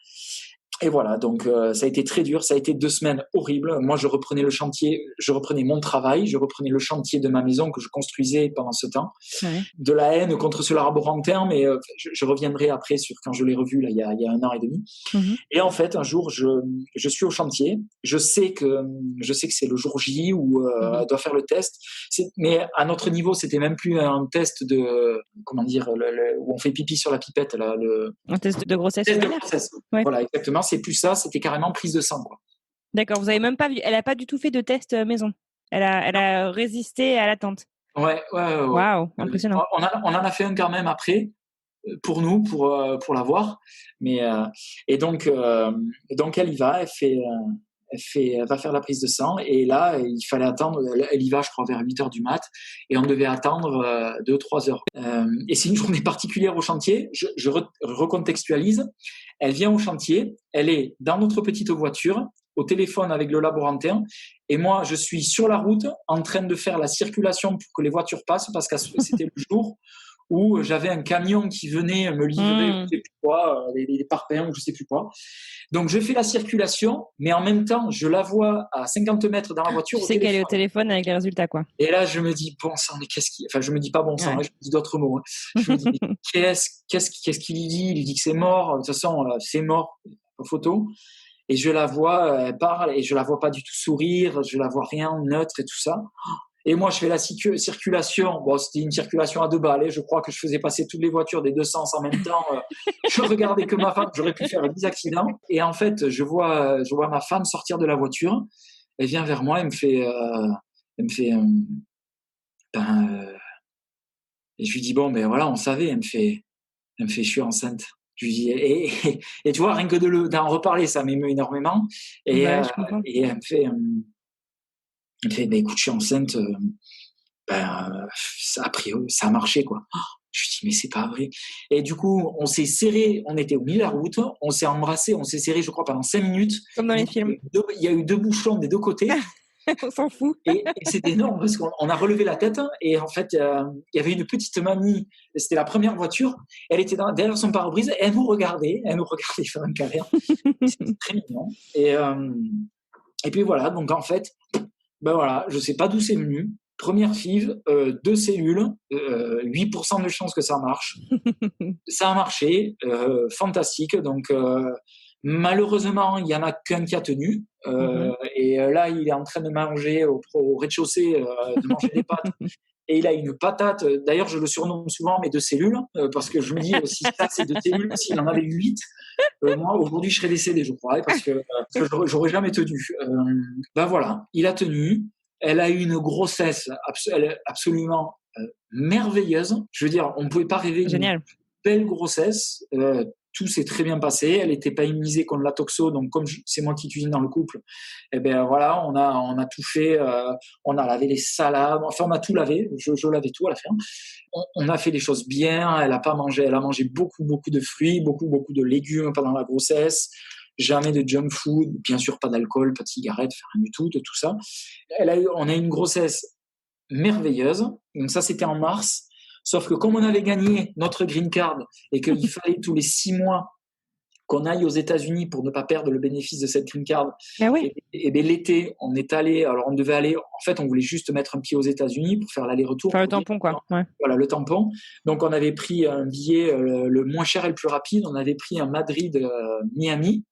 Et voilà, donc ça a été très dur, ça a été 2 semaines horribles. Moi, je reprenais le chantier, je reprenais mon travail, je reprenais le chantier de ma maison que je construisais pendant ce temps. Ouais. De la haine contre ce laborantin, mais je reviendrai après sur quand je l'ai revu là, il y a 1 an et demi. Mhm. Et en fait, un jour, je suis au chantier, je sais que c'est le jour J où Mhm. elle doit faire le test. Mais à notre niveau, c'était même plus un test de, comment dire, où on fait pipi sur la pipette, là, Un test de grossesse test de urinaire? grossesse. Ouais. Voilà, exactement. C'est plus ça, c'était carrément prise de sang, quoi. D'accord, vous avez même pas vu, elle a pas du tout fait de test maison. Elle a résisté à l'attente. Ouais, ouais, ouais, ouais. Waouh, impressionnant. On en a fait un quand même après, pour nous, pour l'avoir. Mais, et donc elle y va, elle va faire la prise de sang. Et là, il fallait attendre, elle y va, je crois, vers 8 heures du mat. Et on devait attendre 2-3 heures. Et c'est une journée particulière au chantier. Je recontextualise. Elle vient au chantier, elle est dans notre petite voiture, au téléphone avec le laborantin, et moi, je suis sur la route en train de faire la circulation pour que les voitures passent, parce que c'était le jour où j'avais un camion qui venait me livrer, je sais plus quoi, les parpaings ou je sais plus quoi. Donc, je fais la circulation, mais en même temps, je la vois à 50 mètres dans la voiture Tu au sais qu'elle est au téléphone. téléphone avec les résultats, quoi. Et là, je me dis, bon sang, mais qu'est-ce qui. Enfin, je me dis pas bon sang, Ouais. hein, je me dis d'autres mots. Hein. Je me dis, mais qu'est-ce qu'il lui dit? Il lui dit que c'est mort. De toute façon, c'est mort, pas photo. Et je la vois, elle parle, et je la vois pas du tout sourire, je la vois rien, neutre et tout ça. Et moi, je fais la circulation. Bon, c'était une circulation à 2 balles. Je crois que je faisais passer toutes les voitures des deux sens en même temps. Je regardais que ma femme. J'aurais pu faire 10 accidents. Et en fait, je vois ma femme sortir de la voiture. Elle vient vers moi. Elle me fait, et je lui dis, bon, ben voilà, on savait. Elle me fait, je suis enceinte. Je lui dis, et tu vois, rien que d'en reparler, ça m'émeut énormément. Je comprends. Et elle me fait, ben écoute, je suis enceinte. Ça a marché, quoi. Je lui dis, mais c'est pas vrai. Et du coup, on s'est serré, on était au milieu de la route, on s'est embrassé, on s'est serré, je crois, pendant 5 minutes. Comme dans les films. Il y a eu 2 bouchons des 2 côtés. On s'en fout. Et c'était énorme parce qu'on a relevé la tête, et en fait, il y avait une petite mamie, c'était la première voiture, elle était derrière son pare-brise, elle nous regardait faire un câlin. C'était très mignon. Et puis voilà, donc en fait, ben voilà, je sais pas d'où c'est venu. Première FIV, 2 cellules, 8% de chances que ça marche. Ça a marché, fantastique. Donc malheureusement, il y en a qu'un qui a tenu. Et là, il est en train de manger au rez-de-chaussée, de manger des pâtes. Et il a une patate. D'ailleurs, je le surnomme souvent mes 2 cellules, parce que je me dis, si ça, c'est 2 cellules, s'il en avait 8, moi, aujourd'hui, je serais décédé, je crois, parce que j'aurais jamais tenu. Ben voilà, il a tenu. Elle a eu une grossesse absolument merveilleuse. Je veux dire, on ne pouvait pas rêver d'une belle grossesse. Tout s'est très bien passé. Elle n'était pas immunisée contre la toxo, donc comme c'est moi qui cuisine dans le couple, eh ben voilà, on a tout fait. On a lavé les salades. Enfin, on a tout lavé. Je lavais tout à la fin. On a fait les choses bien. Elle a pas mangé. Elle a mangé beaucoup de fruits, beaucoup de légumes pendant la grossesse. Jamais de junk food, bien sûr pas d'alcool, pas de cigarettes, rien du tout, de tout ça. On a eu une grossesse merveilleuse. Donc ça, c'était en mars. Sauf que comme on avait gagné notre green card et qu'il fallait tous les 6 mois qu'on aille aux États-Unis pour ne pas perdre le bénéfice de cette green card, et bien l'été, on est allé. Alors on devait aller. En fait, on voulait juste mettre un pied aux États-Unis pour faire l'aller-retour. Faire le tampon, quoi. Ouais. Voilà, le tampon. Donc on avait pris un billet le moins cher et le plus rapide. On avait pris un Madrid-Miami.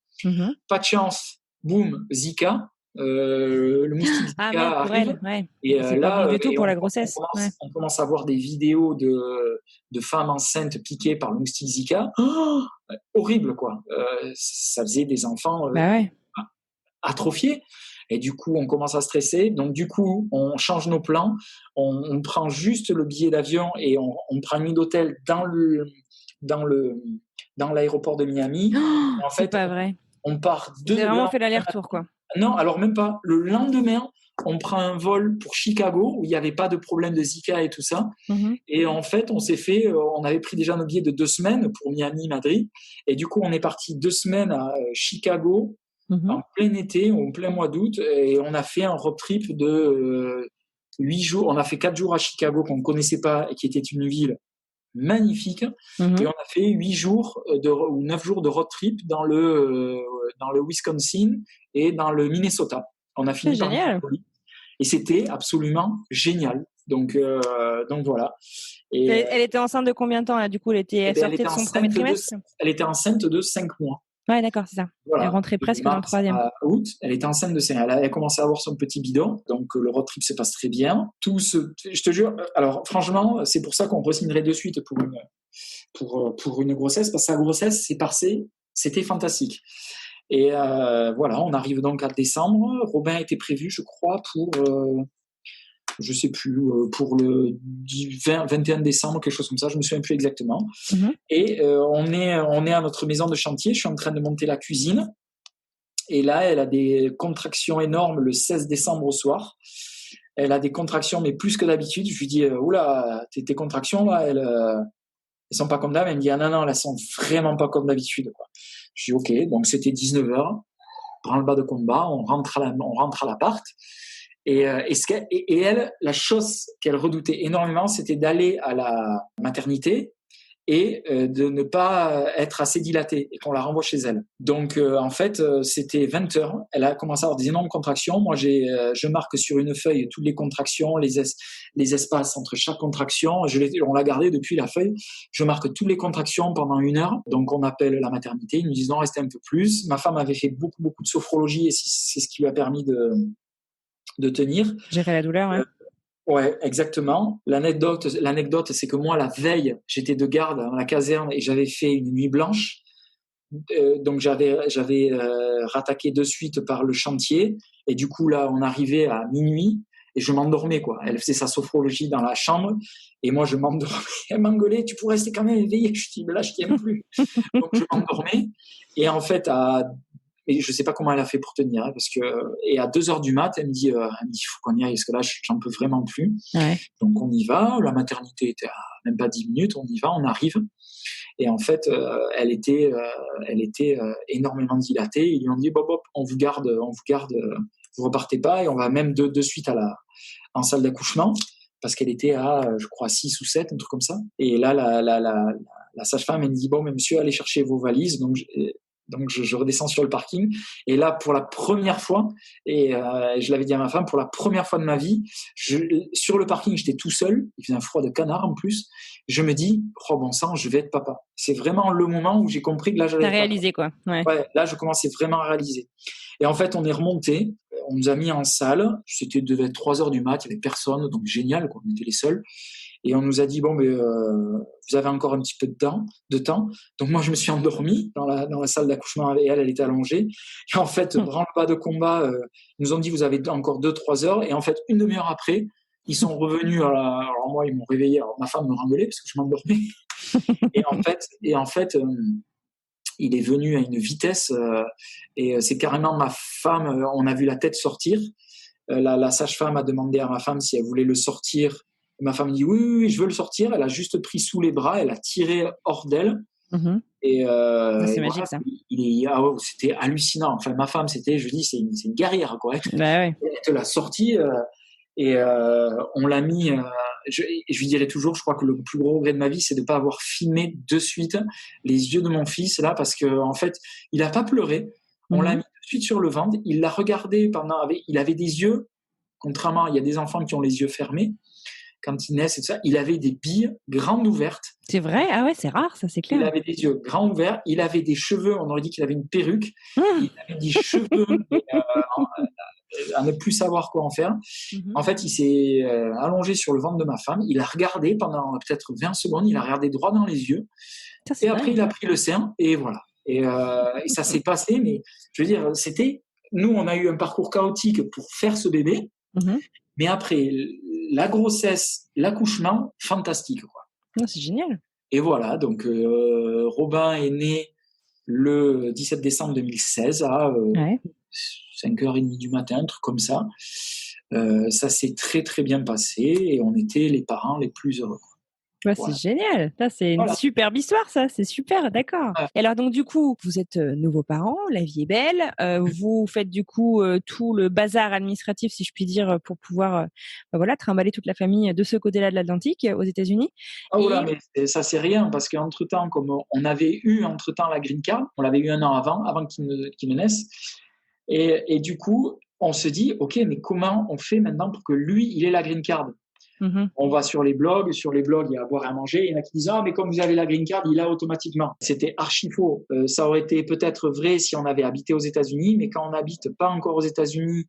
Pas de chance, boum, Zika. Le moustique Zika arrive. Et c'est là, pas du tout pour la grossesse. On commence à voir des vidéos de femmes enceintes piquées par le moustique Zika. Horrible, quoi. Ça faisait des enfants atrophiés. Et du coup, on commence à stresser. Donc, du coup, on change nos plans. On prend juste le billet d'avion et on prend une nuit d'hôtel dans l'aéroport de Miami. En fait, c'est pas vrai. On part Vous avez vraiment fait l'aller-retour, quoi. Non, alors même pas. Le lendemain, on prend un vol pour Chicago où il n'y avait pas de problème de Zika et tout ça. Et en fait, on avait pris déjà nos billets de 2 semaines pour Miami, Madrid. Et du coup, on est parti 2 semaines à Chicago en plein été, en plein mois d'août. Et on a fait un road trip de 8 jours. On a fait 4 jours à Chicago qu'on ne connaissait pas et qui était une ville magnifique. Et on a fait 8 jours ou 9 jours de road trip dans le Wisconsin et dans le Minnesota. On a fini par génial. Et c'était absolument génial. Donc voilà. Et elle était enceinte de combien de temps là? Du coup, elle sortait de son premier trimestre. Elle était enceinte de 5 mois. Ouais, d'accord, c'est ça. Voilà. Elle rentrait presque dans le 3e. Août, elle était enceinte de 5 mois. Elle a commencé à avoir son petit bidon, donc le road trip se passe très bien. Je te jure, alors franchement, c'est pour ça qu'on re-signerait de suite pour une grossesse, parce que sa grossesse s'est passée, c'était fantastique. Et voilà, on arrive donc à décembre. Robin était prévu, je crois, pour je sais plus, pour le 21 décembre, quelque chose comme ça, je me souviens plus exactement. Et on est à notre maison de chantier, je suis en train de monter la cuisine. Et là, elle a des contractions énormes le 16 décembre au soir. Elle a des contractions, mais plus que d'habitude. Je lui dis, oula, tes contractions, là, elles sont pas comme d'hab. Elle me dit, ah non, elles sont vraiment pas comme d'habitude, quoi. Je dis, ok, donc c'était 19h, branle-bas de combat, on rentre à l'appart. Et elle, la chose qu'elle redoutait énormément, c'était d'aller à la maternité et de ne pas être assez dilatée et qu'on la renvoie chez elle. Donc, en fait, c'était 20 heures. Elle a commencé à avoir des énormes contractions. Moi, je marque sur une feuille toutes les contractions, les espaces entre chaque contraction. On l'a gardé depuis la feuille. Je marque toutes les contractions pendant 1 heure. Donc, on appelle la maternité. Ils nous disent non, restez un peu plus. Ma femme avait fait beaucoup, beaucoup de sophrologie et c'est ce qui lui a permis de tenir. Gérer la douleur, ouais. Ouais, exactement. L'anecdote, c'est que moi, la veille, j'étais de garde à la caserne et j'avais fait une nuit blanche. Donc j'avais rattaqué de suite par le chantier et du coup là, on arrivait à minuit et je m'endormais quoi. Elle faisait sa sophrologie dans la chambre et moi je m'endormais. Elle m'engueulait, tu pourrais rester quand même éveillé. Je dis, là, je tiens plus. Donc je m'endormais et en fait et je sais pas comment elle a fait pour tenir, parce que et à 2 heures du mat, elle me dit faut qu'on y aille parce que là j'en peux vraiment plus. Ouais. Donc on y va. La maternité était à même pas 10 minutes. On y va, on arrive. Et en fait, elle était énormément dilatée. Ils lui ont dit Bob, on vous garde, vous repartez pas et on va même de suite en salle d'accouchement parce qu'elle était à, je crois, 6 ou 7, un truc comme ça. Et là, la sage-femme, elle me dit bon, mais monsieur, allez chercher vos valises. Donc je redescends sur le parking et là pour la première fois et je l'avais dit à ma femme, pour la première fois de ma vie, sur le parking j'étais tout seul, il faisait un froid de canard en plus, je me dis oh bon sang, je vais être papa. C'est vraiment le moment où j'ai compris que là j'allais être réalisé papa. Quoi. Ouais, là je commençais vraiment à réaliser. Et en fait on est remonté, on nous a mis en salle, devait être 3 heures du mat, il n'y avait personne, donc génial quoi, on était les seuls. Et on nous a dit bon, mais vous avez encore un petit peu de temps. Donc moi, je me suis endormi dans la salle d'accouchement et elle était allongée. Et en fait, branle-bas de combat, ils nous ont dit vous avez encore 2-3 heures. Et en fait, une demi-heure après, ils sont revenus. Alors moi, ils m'ont réveillé. Alors ma femme me rengueulait parce que je m'endormais. et en fait, il est venu à une vitesse et c'est carrément ma femme. On a vu la tête sortir. La sage-femme a demandé à ma femme si elle voulait le sortir. Ma femme dit oui, je veux le sortir. Elle a juste pris sous les bras, elle a tiré hors d'elle. Mmh. Et c'est magique ça. C'était hallucinant. Enfin, ma femme, c'est une guerrière quoi. Bah ouais. Elle te l'a sorti et on l'a mis. Je lui dirai toujours, je crois que le plus gros regret de ma vie, c'est de ne pas avoir filmé de suite les yeux de mon fils là, parce que en fait, il n'a pas pleuré. On l'a mis de suite sur le ventre. Il l'a regardé il avait des yeux. Contrairement, il y a des enfants qui ont les yeux fermés. Quand ils naissent et tout ça, il avait des billes grandes ouvertes. C'est vrai? Ah ouais, c'est rare, ça, c'est clair. Il avait des yeux grands ouverts, il avait des cheveux, on aurait dit qu'il avait une perruque, il avait des cheveux à ne plus savoir quoi en faire. En fait, il s'est allongé sur le ventre de ma femme, il a regardé pendant peut-être 20 secondes, il a regardé droit dans les yeux, et après il a pris le sein, et voilà. Et ça s'est passé, mais je veux dire, nous on a eu un parcours chaotique pour faire ce bébé, mais après la grossesse, l'accouchement, fantastique quoi. Oh, c'est génial. Et voilà, donc Robin est né le 17 décembre 2016 à 5h30 du matin, un truc comme ça. Ça s'est très très bien passé et on était les parents les plus heureux. Ouais, voilà. C'est génial, ça c'est une superbe histoire, ça, c'est super, d'accord. Ouais. Et alors donc du coup, vous êtes nouveaux parents, la vie est belle, vous faites du coup tout le bazar administratif, si je puis dire, pour pouvoir trimballer toute la famille de ce côté-là de l'Atlantique, aux États-Unis. Mais ça c'est rien, parce qu'entre-temps, comme on avait eu entre-temps la green card, on l'avait eu un an avant qu'il ne naisse, et du coup, on se dit, ok, mais comment on fait maintenant pour que lui, il ait la green card? On va sur les blogs, il y a à boire et à manger. Il y en a qui disent mais comme vous avez la green card, il l'a automatiquement. C'était archi faux. Ça aurait été peut-être vrai si on avait habité aux États-Unis, mais quand on n'habite pas encore aux États-Unis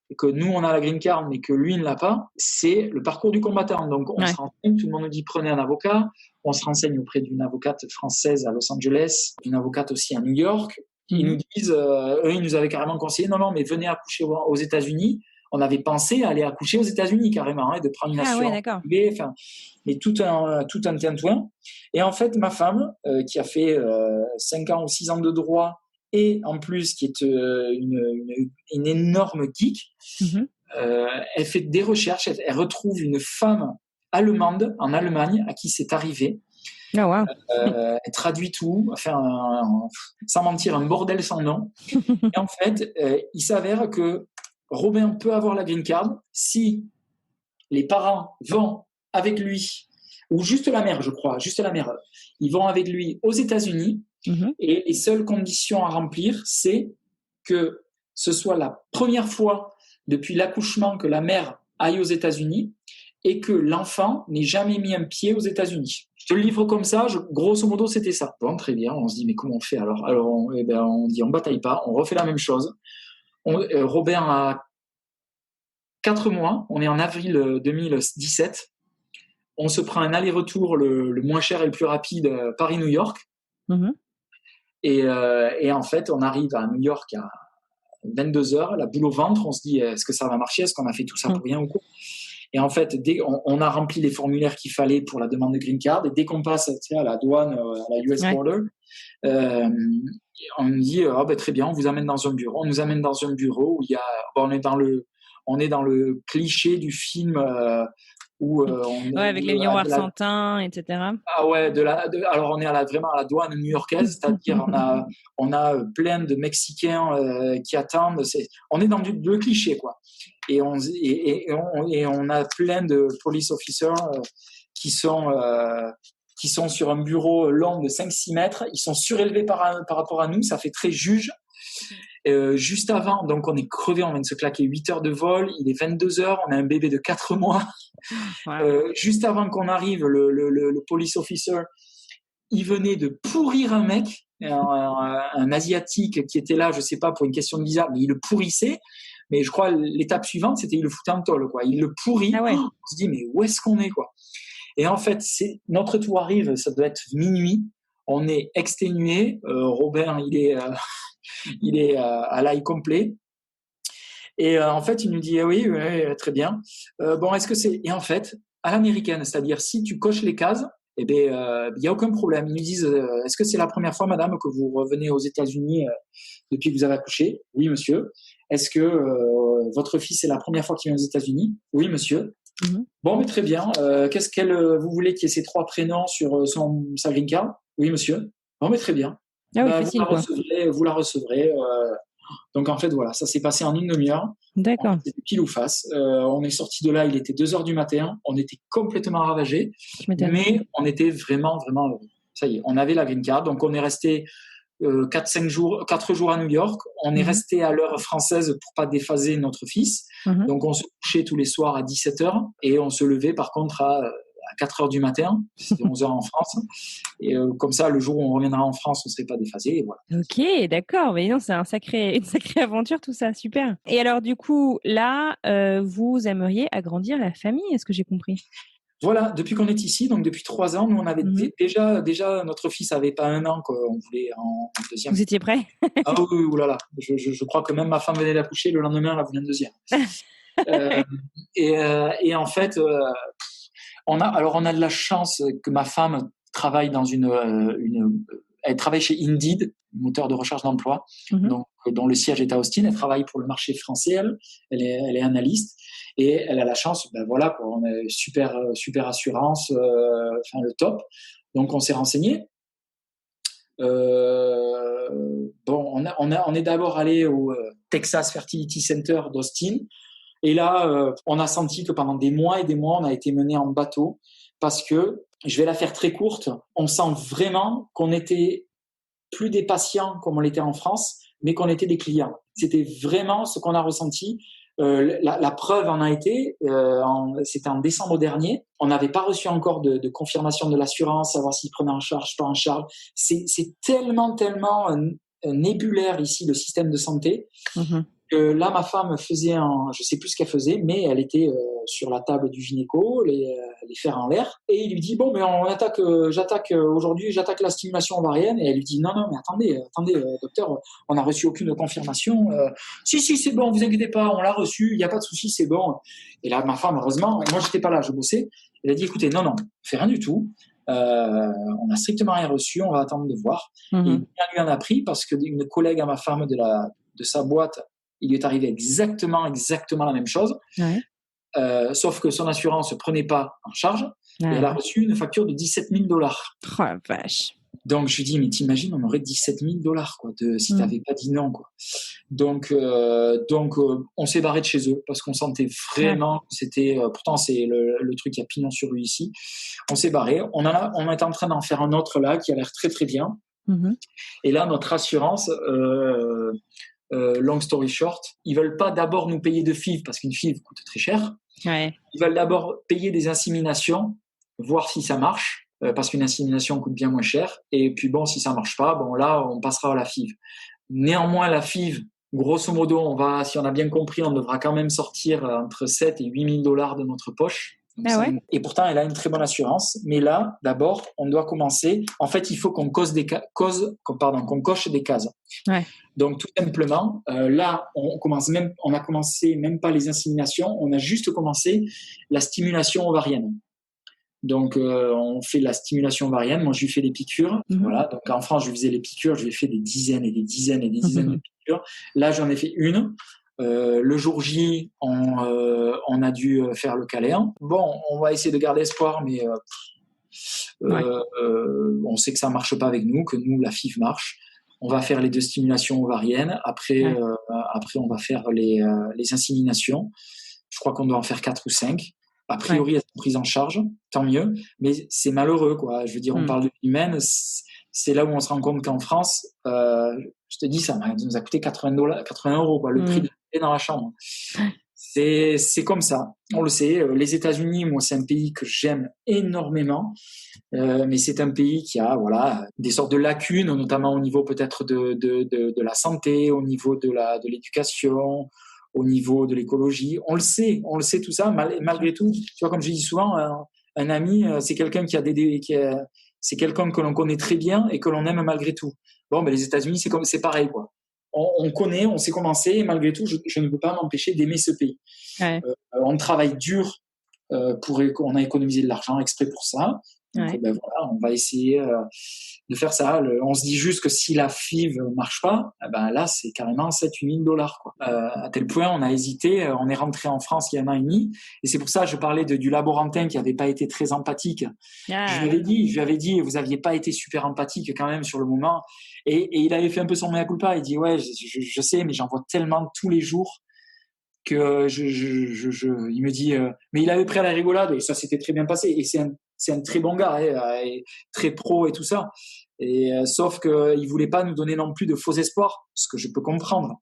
et que nous on a la green card, mais que lui ne l'a pas, c'est le parcours du combattant. Donc on se renseigne, tout le monde nous dit prenez un avocat. On se renseigne auprès d'une avocate française à Los Angeles, d'une avocate aussi à New York. Ils nous disent, eux, ils nous avaient carrément conseillé non, mais venez accoucher aux États-Unis. On avait pensé à aller accoucher aux États-Unis carrément, de prendre une assurance privée, mais tout un tintouin. Et en fait, ma femme, qui a fait 5 ans ou 6 ans de droit, et en plus qui est une énorme geek, elle fait des recherches, elle retrouve une femme allemande en Allemagne à qui c'est arrivé. Oh, wow. Elle traduit tout, sans mentir, un bordel sans nom. Et en fait, il s'avère que Robin peut avoir la green card si les parents vont avec lui ou juste la mère, je crois, juste la mère. Ils vont avec lui aux États-Unis et les seules conditions à remplir, c'est que ce soit la première fois depuis l'accouchement que la mère aille aux États-Unis et que l'enfant n'ait jamais mis un pied aux États-Unis. Je te le livre comme ça, grosso modo, c'était ça. Bon, très bien, on se dit, mais comment on fait alors? Alors, on dit, on bataille pas, on refait la même chose. Robert a 4 mois, on est en avril 2017. On se prend un aller-retour le moins cher et le plus rapide, Paris-New York. Et en fait, on arrive à New York à 22h, la boule au ventre. On se dit, est-ce que ça va marcher? Est-ce qu'on a fait tout ça pour rien ou quoi? Et en fait, on a rempli les formulaires qu'il fallait pour la demande de green card. Et dès qu'on passe à la douane, à la US Border, on nous dit, très bien, on vous amène dans un bureau. On nous amène dans un bureau où il y a, on est dans le cliché du film où avec les miroirs sans teint, etc. Ah ouais, alors on est vraiment à la douane new-yorkaise, c'est-à-dire on a plein de Mexicains qui attendent. On est dans le cliché, quoi. Et on a plein de police officers qui sont sur un bureau long de 5-6 mètres. Ils sont surélevés par rapport à nous, ça fait très juge. Juste avant, donc on est crevé, on vient de se claquer 8 heures de vol, il est 22h, on a un bébé de 4 mois. Wow. Juste avant qu'on arrive, le police officer, il venait de pourrir un mec, un asiatique qui était là, je sais pas, pour une question de visa, mais il le pourrissait. Mais je crois l'étape suivante, c'était il le foutait en tôle, quoi. Il le pourrit. Ah ouais. On se dit, mais où est-ce qu'on est, quoi? Et en fait, notre tour arrive, ça doit être minuit. On est exténué. Robert, il est à l'ail complet. Et en fait, il nous dit, oui, très bien. Est-ce que c'est... Et en fait, à l'américaine, c'est-à-dire si tu coches les cases, il n'y a aucun problème. Ils nous disent, est-ce que c'est la première fois, madame, que vous revenez aux États-Unis depuis que vous avez accouché? Oui, monsieur. Est-ce que votre fils est la première fois qu'il vient aux États-Unis? Oui, monsieur. Bon, mais très bien. Vous voulez qu'il y ait ces 3 prénoms sur sa green card? Oui, monsieur. Bon, mais très bien. Ah oui, facile, vous la recevrez. Donc, en fait, voilà, ça s'est passé en une demi-heure. D'accord. C'était pile ou face. On est sorti de là, il était 2h du matin. On était complètement ravagés. Mais on était vraiment, vraiment heureux. Ça y est, on avait la green card. Donc, on est resté 4 jours à New York. On est resté à l'heure française pour pas déphaser notre fils. Donc, on se couchait tous les soirs à 17h et on se levait par contre à 4h du matin. C'était 11h en France. Et comme ça, le jour où on reviendra en France, on ne serait pas déphasé. Et voilà. Ok, d'accord. Mais non, c'est une sacrée aventure, tout ça. Super. Et alors, du coup, là, vous aimeriez agrandir la famille, est-ce que j'ai compris? Voilà, depuis qu'on est ici, donc depuis 3 ans, nous on avait déjà notre fils avait pas 1 an qu'on voulait en deuxième. Vous étiez prêts? Ah oui, oulala. Je crois que même ma femme venait d'accoucher, le lendemain elle a voulu un deuxième. Et en fait, on a de la chance que ma femme travaille dans elle travaille chez Indeed, moteur de recherche d'emploi, donc dont le siège est à Austin. Elle travaille pour le marché français, elle est analyste. Et elle a la chance, voilà, on a super assurance, le top. Donc on s'est renseigné. On est d'abord allé au Texas Fertility Center d'Austin. Et là, on a senti que pendant des mois et des mois, on a été mené en bateau parce que, je vais la faire très courte, on sent vraiment qu'on était plus des patients comme on l'était en France, mais qu'on était des clients. C'était vraiment ce qu'on a ressenti. La preuve en a été, c'était en décembre dernier. On n'avait pas reçu encore de confirmation de l'assurance, savoir s'ils prenaient en charge, pas en charge. C'est tellement nébulaire ici le système de santé. Là, ma femme faisait je sais plus ce qu'elle faisait, mais elle était sur la table du gynéco, les fers en l'air, et il lui dit bon, mais j'attaque aujourd'hui, j'attaque la stimulation ovarienne, et elle lui dit non, mais attendez, docteur, on n'a reçu aucune confirmation. Si, c'est bon, vous inquiétez pas, on l'a reçu, il n'y a pas de souci, c'est bon. Et là, ma femme, heureusement, moi j'étais pas là, je bossais. Elle a dit écoutez, non, on fait rien du tout. On n'a strictement rien reçu, on va attendre de voir. Et il lui en a pris parce qu'une collègue à ma femme de sa boîte, il lui est arrivé exactement la même chose, sauf que son assurance ne prenait pas en charge et elle a reçu une facture de $17 000. Oh la vache. Donc, je lui dis, mais t'imagines, on aurait $17 000 quoi, si t'avais pas dit non, quoi. Donc, on s'est barré de chez eux parce qu'on sentait vraiment que c'était, pourtant c'est le truc qui a pignon sur rue ici. On s'est barré. On est en train d'en faire un autre là qui a l'air très très bien. Et là, notre assurance, long story short, ils veulent pas d'abord nous payer de FIV parce qu'une FIV coûte très cher. Ouais. Ils veulent d'abord payer des inséminations, voir si ça marche. Parce qu'une insémination coûte bien moins cher. Et puis bon, si ça marche pas, bon là, on passera à la FIV. Néanmoins, la FIV, grosso modo, si on a bien compris, on devra quand même sortir entre 7 et 8 000 $ de notre poche. Et pourtant, elle a une très bonne assurance. Mais là, d'abord, on doit commencer. En fait, il faut qu'on coche des cases. Ouais. Donc, tout simplement, là, on a commencé même pas les inséminations, on a juste commencé la stimulation ovarienne. Donc, on fait la stimulation ovarienne. Moi, je lui fais les piqûres. Voilà. Donc, en France, je lui faisais les piqûres. Je lui ai fait des dizaines et des dizaines et des dizaines de piqûres. Là, j'en ai fait une. Le jour J, on a dû faire le câlin. Bon, on va essayer de garder espoir, mais on sait que ça marche pas avec nous, que nous, la FIV marche. On va faire les 2 stimulations ovariennes. Après, on va faire les inséminations. Je crois qu'on doit en faire 4 ou 5. A priori, elles sont prises en charge, tant mieux. Mais c'est malheureux, quoi. Je veux dire, on parle de vie humaine. C'est là où on se rend compte qu'en France, je te dis, ça nous a coûté 80 €, quoi, le prix de rester dans la chambre. C'est comme ça, on le sait. Les États-Unis, moi, c'est un pays que j'aime énormément, mais c'est un pays qui a des sortes de lacunes, notamment au niveau peut-être de la santé, au niveau de l'éducation, au niveau de l'écologie. On le sait tout ça, malgré tout. Tu vois, comme je dis souvent, un ami, c'est quelqu'un c'est quelqu'un que l'on connaît très bien et que l'on aime malgré tout. Bon, mais les États-Unis, c'est pareil, quoi. On connaît, on sait comment c'est, et malgré tout, je ne peux pas m'empêcher d'aimer ce pays. On travaille dur on a économisé de l'argent exprès pour ça. Donc, on va essayer de faire ça. On se dit juste que si la FIV marche pas, là, c'est carrément 7 000 $, quoi. À tel point, on a hésité. On est rentré en France il y a 1 an et demi. Et c'est pour ça que je parlais du laborantin qui n'avait pas été très empathique. Je lui avais dit, vous n'aviez pas été super empathique quand même sur le moment. Et il avait fait un peu son mea culpa. Il dit, ouais, je sais, mais j'en vois tellement tous les jours que il me dit, mais il avait pris à la rigolade et ça s'était très bien passé. Et c'est un très bon gars, et très pro et tout ça. Et sauf qu'il voulait pas nous donner non plus de faux espoirs, ce que je peux comprendre.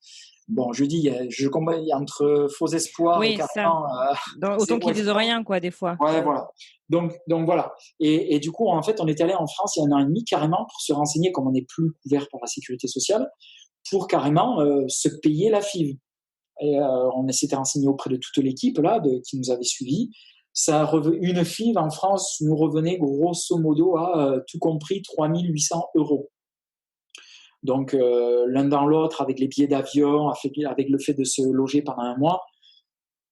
Bon, je dis, je combats entre faux espoirs et carrément. Autant qu'ils disent rien, quoi, des fois. Ouais, voilà. Donc voilà. Et du coup, en fait, on est allé en France il y a 1 an et demi carrément pour se renseigner, comme on n'est plus couvert par la sécurité sociale, pour carrément se payer la FIV. Et on s'était renseigné auprès de toute l'équipe là qui nous avait suivis. Une FIV en France nous revenait grosso modo à tout compris 3 800 €. Donc l'un dans l'autre, avec les billets d'avion, avec le fait de se loger pendant 1 mois,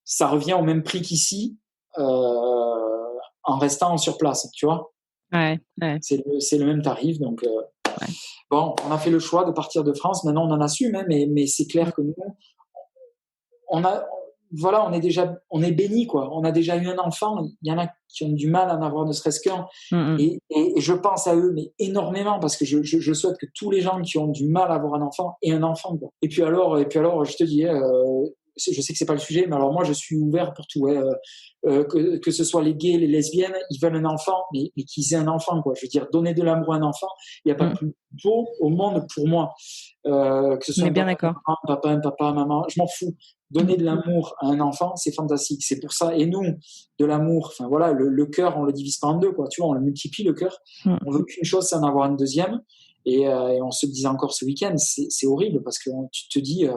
ça revient au même prix qu'ici en restant sur place, tu vois. C'est le même tarif, donc bon, on a fait le choix de partir de France. Maintenant, on en assume, hein, mais c'est clair que nous, on est béni, quoi. On a déjà eu un enfant. Il y en a qui ont du mal à en avoir ne serait-ce qu'un. Et je pense à eux, mais énormément, parce que je souhaite que tous les gens qui ont du mal à avoir un enfant aient un enfant, quoi. Et puis alors, je te dis, je sais que c'est pas le sujet, mais alors moi, je suis ouvert pour tout. Que ce soit les gays, les lesbiennes, ils veulent un enfant, mais qu'ils aient un enfant, quoi. Je veux dire, donner de l'amour à un enfant, il n'y a pas plus beau au monde pour moi. Que ce soit un papa, maman, je m'en fous. Donner de l'amour à un enfant, c'est fantastique. C'est pour ça. Et nous, de l'amour, enfin voilà, le cœur, on le divise pas en deux, quoi. Tu vois, on le multiplie, le cœur. On veut qu'une chose, c'est en avoir une deuxième. Et on se le disait encore ce week-end, c'est horrible parce que tu te dis,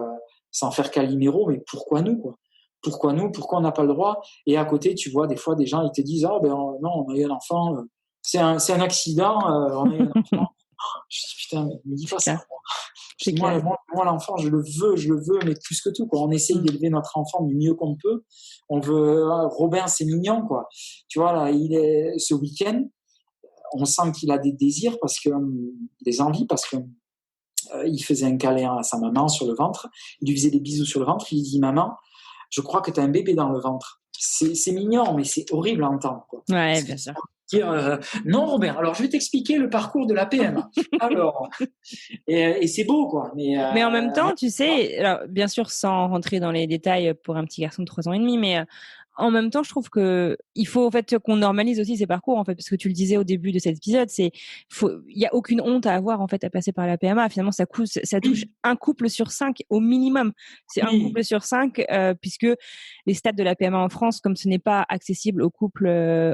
sans faire Calimero, mais pourquoi nous, quoi? Pourquoi nous? Pourquoi on n'a pas le droit? Et à côté, tu vois, des fois, des gens, ils te disent, non, on a eu un enfant, c'est un accident, on a eu un enfant. Je dis, putain, mais me dis pas ça. Moi, l'enfant, je le veux, mais plus que tout, quoi. On essaye d'élever notre enfant du mieux qu'on peut. On veut, Robin, c'est mignon, quoi. Tu vois, là, ce week-end, on sent qu'il a des désirs des envies, parce que il faisait un câlin à sa maman sur le ventre. Il lui faisait des bisous sur le ventre. Il lui dit, maman, je crois que tu as un bébé dans le ventre. C'est mignon, mais c'est horrible à entendre, quoi. Ouais, bien sûr. dire non Robert, alors je vais t'expliquer le parcours de la PMA. Alors, et c'est beau quoi. Mais en même temps, tu sais, alors, bien sûr, sans rentrer dans les détails pour un petit garçon de 3 ans et demi, mais en même temps, je trouve que il faut en fait qu'on normalise aussi ces parcours en fait, parce que tu le disais au début de cet épisode, il y a aucune honte à avoir en fait à passer par la PMA. Finalement, ça touche oui, un couple sur 5 au minimum. C'est un oui, couple sur 5, puisque les stades de la PMA en France, comme ce n'est pas accessible aux couples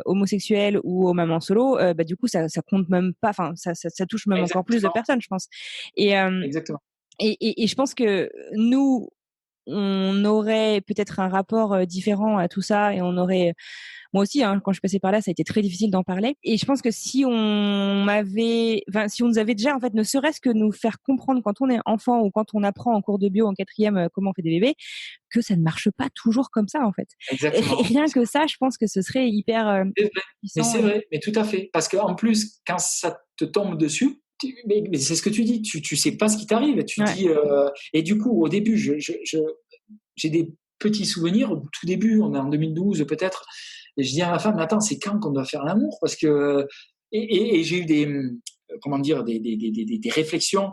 homosexuels ou aux mamans solo, bah du coup ça compte même pas. Enfin, ça touche même encore plus de exactement, personnes, je pense. Et exactement. et je pense que nous, on aurait peut-être un rapport différent à tout ça et on aurait, moi aussi, hein, quand je passais par là, ça a été très difficile d'en parler. Et je pense que si si on nous avait déjà, en fait, ne serait-ce que nous faire comprendre quand on est enfant ou quand on apprend en cours de bio en 4e comment on fait des bébés, que ça ne marche pas toujours comme ça, en fait. Et Exactement. rien que ça, je pense que ce serait hyper C'est vrai. Mais puissant. c'est vrai, mais tout à fait. Parce qu'en plus, quand ça te tombe dessus, mais c'est ce que tu dis, tu sais pas ce qui t'arrive. Tu Ouais. dis, et du coup, au début, j'ai des petits souvenirs. Au tout début, on est en 2012 peut-être, et je dis à ma femme, mais attends, c'est quand qu'on doit faire l'amour? Parce que, et j'ai eu comment dire, des réflexions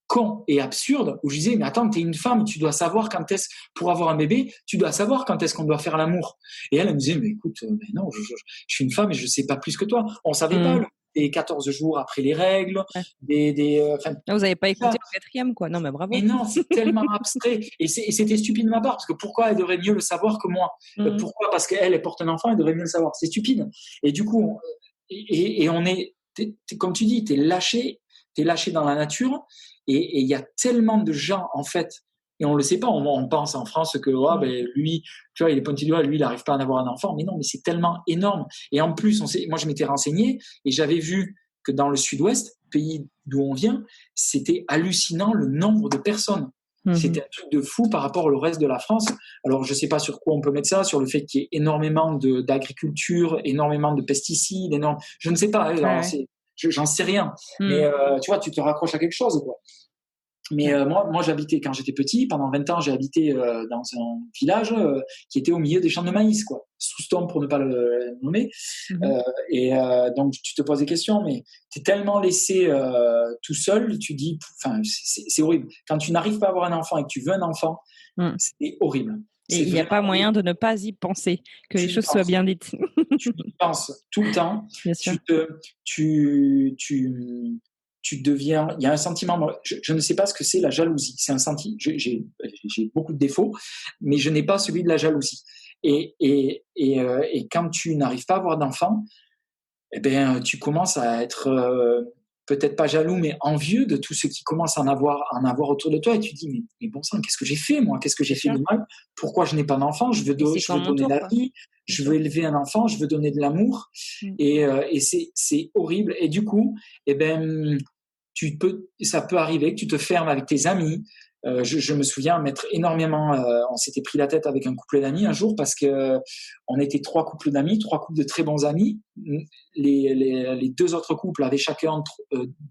con et absurde où je disais mais attends, t'es une femme, tu dois savoir quand est-ce pour avoir un bébé, tu dois savoir quand est-ce qu'on doit faire l'amour. Et elle me disait mais écoute, mais non, je suis une femme et je sais pas plus que toi. On savait pas Mmh. les 14 jours après les règles, Ouais. enfin Là, vous avez pas ça. écouté en 4e, quoi. Non, mais Mais bravo. non, c'est tellement abstrait et c'était stupide de ma part parce que pourquoi elle devrait mieux le savoir que moi? Mmh. Pourquoi? Parce qu'elle porte un enfant, elle devrait mieux le savoir. C'est stupide. Et du coup, et on est, comme tu dis, t'es lâché dans la nature et il y a tellement de gens en fait, et on le sait pas, on pense en France que oh, Mmh. ben, lui, tu vois, il est pointé du doigt, lui, il n'arrive pas à en avoir un enfant, mais non, mais c'est tellement énorme. Et en plus, moi, je m'étais renseigné et j'avais vu que dans le Sud-Ouest, pays d'où on vient, c'était hallucinant le nombre de personnes. Mmh. C'était un truc de fou par rapport au reste de la France. Alors, je ne sais pas sur quoi on peut mettre ça, sur le fait qu'il y ait énormément d'agriculture, énormément de pesticides, je ne sais pas. Ouais, Alors, ouais. j'en sais rien. Mais Mmh. tu vois, tu te raccroches à quelque chose, quoi. Mais Ouais. moi, j'habitais, quand j'étais petit, pendant 20 ans, j'ai habité dans un village qui était au milieu des champs de maïs, quoi. Sous-Stom, pour ne pas le nommer. Mmh. Euh, donc, tu te poses des questions, mais tu es tellement laissé tout seul, tu dis, enfin, c'est horrible. Quand tu n'arrives pas à avoir un enfant et que tu veux un enfant, Mmh. c'est horrible. Et C'est il n'y a vraiment pas horrible. moyen de ne pas y penser, que les Tu y choses soient penses. bien dites. Tu y penses tout le temps. Bien sûr. Tu te, tu deviens. Il y a un sentiment. Je ne sais pas ce que c'est la jalousie. C'est un sentiment. J'ai beaucoup de défauts, mais je n'ai pas celui de la jalousie. Et quand tu n'arrives pas à avoir d'enfant, eh ben, tu commences à être peut-être pas jaloux, mais envieux de tous ceux qui commencent à en avoir autour de toi. Et tu te dis, mais bon sang, qu'est-ce que j'ai fait, moi? Qu'est-ce que j'ai Bien fait sûr. de mal? Pourquoi je n'ai pas d'enfant? Et c'est Je quand veux mon donner tour, la quoi. vie, Bien je sûr. veux élever un enfant, je veux donner de l'amour. Mmh. Et c'est horrible. Et du coup, eh ben, ça peut arriver que tu te fermes avec tes amis. Je me souviens m'être énormément, on s'était pris la tête avec un couple d'amis un jour parce que on était 3 couples d'amis, 3 couples de très bons amis. Les 2 autres couples avaient chacun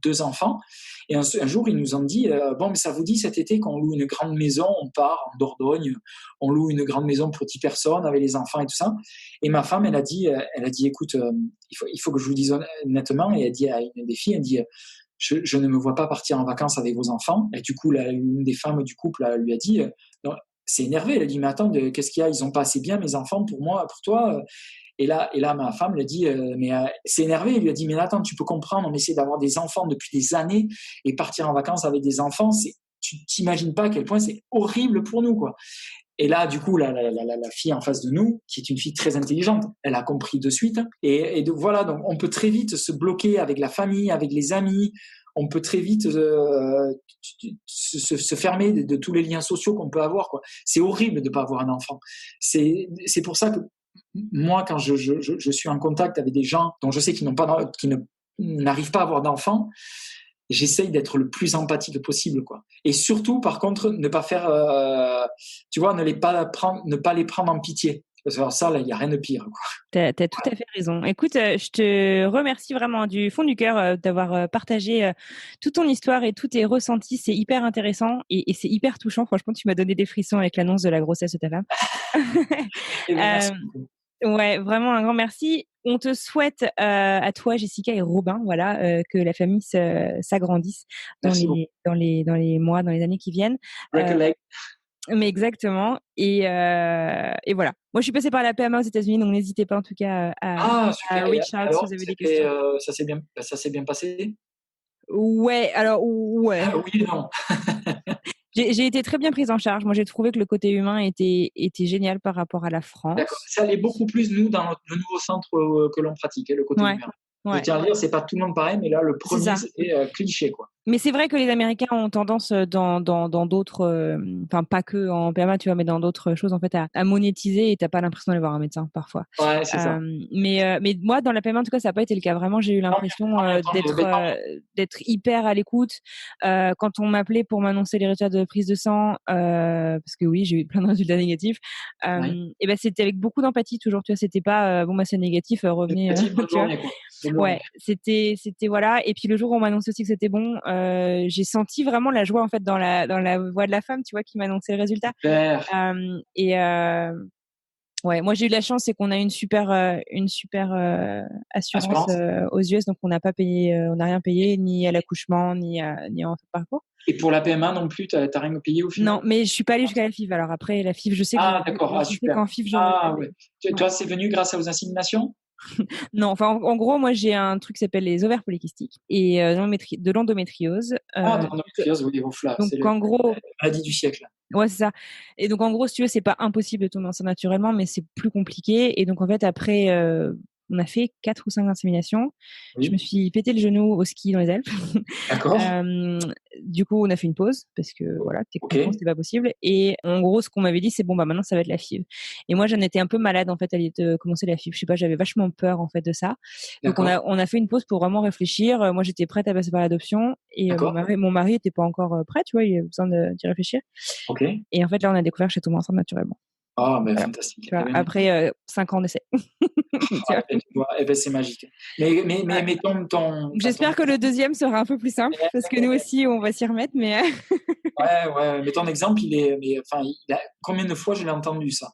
2 enfants. Et un jour, ils nous ont dit, bon, mais ça vous dit cet été qu'on loue une grande maison, on part en Dordogne, on loue une grande maison pour 10 personnes avec les enfants et tout ça. Et ma femme, elle a dit, écoute, il faut que je vous dise honnêtement. Et elle dit à une des filles, elle dit, je ne me vois pas partir en vacances avec vos enfants. Et du coup, une des femmes du couple lui a dit, c'est énervé. Elle a dit, mais attends, qu'est-ce qu'il y a? Ils ont pas assez bien mes enfants pour moi, pour toi. Et là, ma femme lui a dit, c'est énervé. Il lui a dit, mais attends, tu peux comprendre, on essaie d'avoir des enfants depuis des années et partir en vacances avec des enfants, tu t'imagines pas à quel point c'est horrible pour nous, quoi. Et là, du coup, la fille en face de nous, qui est une fille très intelligente, elle a compris de suite. Et voilà, donc on peut très vite se bloquer avec la famille, avec les amis. On peut très vite se fermer de tous les liens sociaux qu'on peut avoir, quoi. C'est horrible de ne pas avoir un enfant. C'est pour ça que moi, quand je suis en contact avec des gens dont je sais qu'ils n'arrivent pas à avoir d'enfants, j'essaye d'être le plus empathique possible, quoi. Et surtout, par contre, ne pas faire, tu vois, ne pas les prendre en pitié. Parce que ça, là, il n'y a rien de pire, quoi. T'as tout à fait raison. Écoute, je te remercie vraiment du fond du cœur d'avoir partagé toute ton histoire et tous tes ressentis. C'est hyper intéressant et c'est hyper touchant. Franchement, tu m'as donné des frissons avec l'annonce de la grossesse de ta femme. Et bien, Euh, merci beaucoup. Ouais, vraiment un grand merci. On te souhaite à toi, Jessica et Robin, voilà, que la famille s'agrandisse Merci beaucoup. dans les mois, dans les années qui viennent. Break a Euh, leg. mais exactement. Et voilà. Moi, je suis passée par la PMA aux États-Unis, donc n'hésitez pas en tout cas Ah, à super. Et reach out si alors, vous avez des questions. ça s'est bien passé? Ouais, alors ouais. Ah oui et non. J'ai été très bien prise en charge. Moi, j'ai trouvé que le côté humain était génial par rapport à la D'accord. France. Ça allait beaucoup plus, nous, dans le nouveau centre que l'on pratiquait, le côté Ouais, humain. Je ouais, tiens à dire, c'est pas tout le monde pareil, mais là, le c'est premier, ça. c'était cliché, quoi. Mais c'est vrai que les Américains ont tendance dans d'autres, enfin pas que en PMA, tu vois, mais dans d'autres choses en fait à monétiser et t'as pas l'impression d'aller voir un médecin parfois. Ouais, c'est ça. Mais moi dans la PMA en tout cas ça n'a pas été le cas. Vraiment j'ai eu Tant mieux, l'impression tant mieux, tant mieux. Ben, tant mieux. d'être hyper à l'écoute. Quand on m'appelait pour m'annoncer les résultats de prise de sang, parce que oui j'ai eu plein de résultats négatifs. Ouais. Et ben c'était avec beaucoup d'empathie toujours. Tu vois c'était pas bon bah c'est négatif revenez Petite bonne tu vois. journée, quoi. Bonne journée. Ouais, c'était voilà. Et puis le jour où on m'a annoncé aussi que c'était bon, j'ai senti vraiment la joie en fait dans la voix de la femme, tu vois, qui m'a annoncé le résultat. Super. Et ouais, moi j'ai eu de la chance, c'est qu'on a une super assurance Assurance. aux US, donc on n'a pas payé, on n'a rien payé ni à l'accouchement ni en parcours. Et pour la PMA non plus, t'as rien payé au final? Non, mais je suis pas allée jusqu'à la FIV. Alors après la FIV, je sais que Ah, d'accord. Ah, je sais super. qu'en FIV j'aurais pu, Ah, mais ouais. ouais. Toi, c'est venu grâce aux inséminations? Non, enfin en gros, moi j'ai un truc qui s'appelle les ovaires polykystiques et de l'endométriose. Ah, dans l'endométriose, oui, ouf là, Donc c'est en gros, la maladie du siècle. ouais, c'est ça. Et donc, en gros, si tu veux, c'est pas impossible de tomber enceinte naturellement, mais c'est plus compliqué. Et donc, en fait, après, on a fait 4 ou 5 inséminations. Je me Oui, suis pété le genou au ski dans les Alpes. d'accord. Euh, du coup, on a fait une pause parce que voilà, techniquement, OK, c'était pas possible. Et en gros, ce qu'on m'avait dit, c'est bon, bah maintenant, ça va être la FIV. Et moi, j'en étais un peu malade en fait à l'idée de commencer la FIV. Je sais pas, j'avais vachement peur en fait de ça. Donc, d'accord, on a fait une pause pour vraiment réfléchir. Moi, j'étais prête à passer par l'adoption et d'accord. mon mari était pas encore prêt, tu vois, il avait besoin d'y réfléchir. OK. Et en fait, là, on a découvert que je tombée enceinte naturellement. Ah, mais Voilà. fantastique. Tu Eh vois, ben, après 5 ans d'essai. Tu ah, vois. eh ben, tu vois, eh ben, c'est magique. Ouais. Mais ton J'espère que le deuxième sera un peu plus simple parce que nous aussi, on va s'y remettre. Mais ouais, ouais, mais ton exemple, enfin, combien de fois je l'ai entendu ça?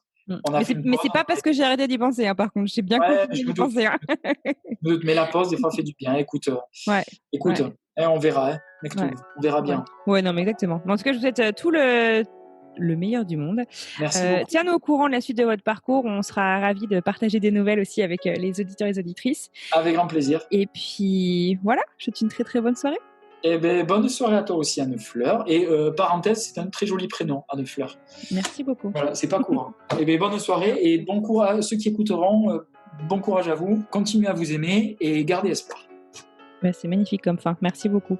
On a fait une mais pause, c'est pas parce que j'ai arrêté d'y penser. Hein, par contre, j'ai bien ouais, continué je me d'y doute, penser. Hein. je me doute, mais la pause, des fois, fait du bien. Écoute, Ouais. écoute, Ouais. on verra, hein, Ouais. Mektoub, on verra Ouais. bien. Ouais. Non, mais exactement. Mais en tout cas, je vous souhaite tout le meilleur du monde. Merci beaucoup. Tiens-nous au courant de la suite de votre parcours. On sera ravis de partager des nouvelles aussi avec les auditeurs et les auditrices. Avec grand plaisir. Et puis voilà, je te souhaite une très très bonne soirée. Eh ben, bonne soirée à toi aussi, Anne Fleur. Et parenthèse, c'est un très joli prénom, Anne Fleur. Merci beaucoup. Voilà, c'est pas courant. Eh ben, bonne soirée et bon courage, ceux qui écouteront, bon courage à vous. Continuez à vous aimer et gardez espoir. Ouais, c'est magnifique comme fin. Merci beaucoup.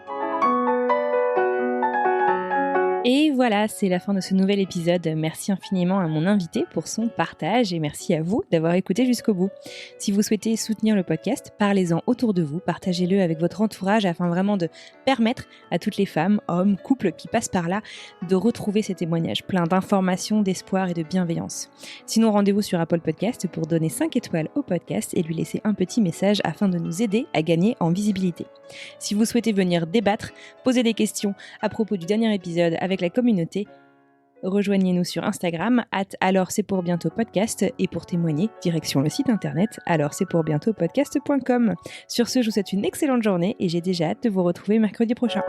Et voilà, c'est la fin de ce nouvel épisode. Merci infiniment à mon invité pour son partage et merci à vous d'avoir écouté jusqu'au bout. Si vous souhaitez soutenir le podcast, parlez-en autour de vous, partagez-le avec votre entourage afin vraiment de permettre à toutes les femmes, hommes, couples qui passent par là de retrouver ces témoignages pleins d'informations, d'espoir et de bienveillance. Sinon, rendez-vous sur Apple Podcast pour donner 5 étoiles au podcast et lui laisser un petit message afin de nous aider à gagner en visibilité. Si vous souhaitez venir débattre, poser des questions à propos du dernier épisode avec la communauté, rejoignez-nous sur Instagram @alors-c'est-pour-bientôt-podcast et pour témoigner, direction le site internet alors-c'est-pour-bientôt-podcast.com. Sur ce, je vous souhaite une excellente journée et j'ai déjà hâte de vous retrouver mercredi prochain.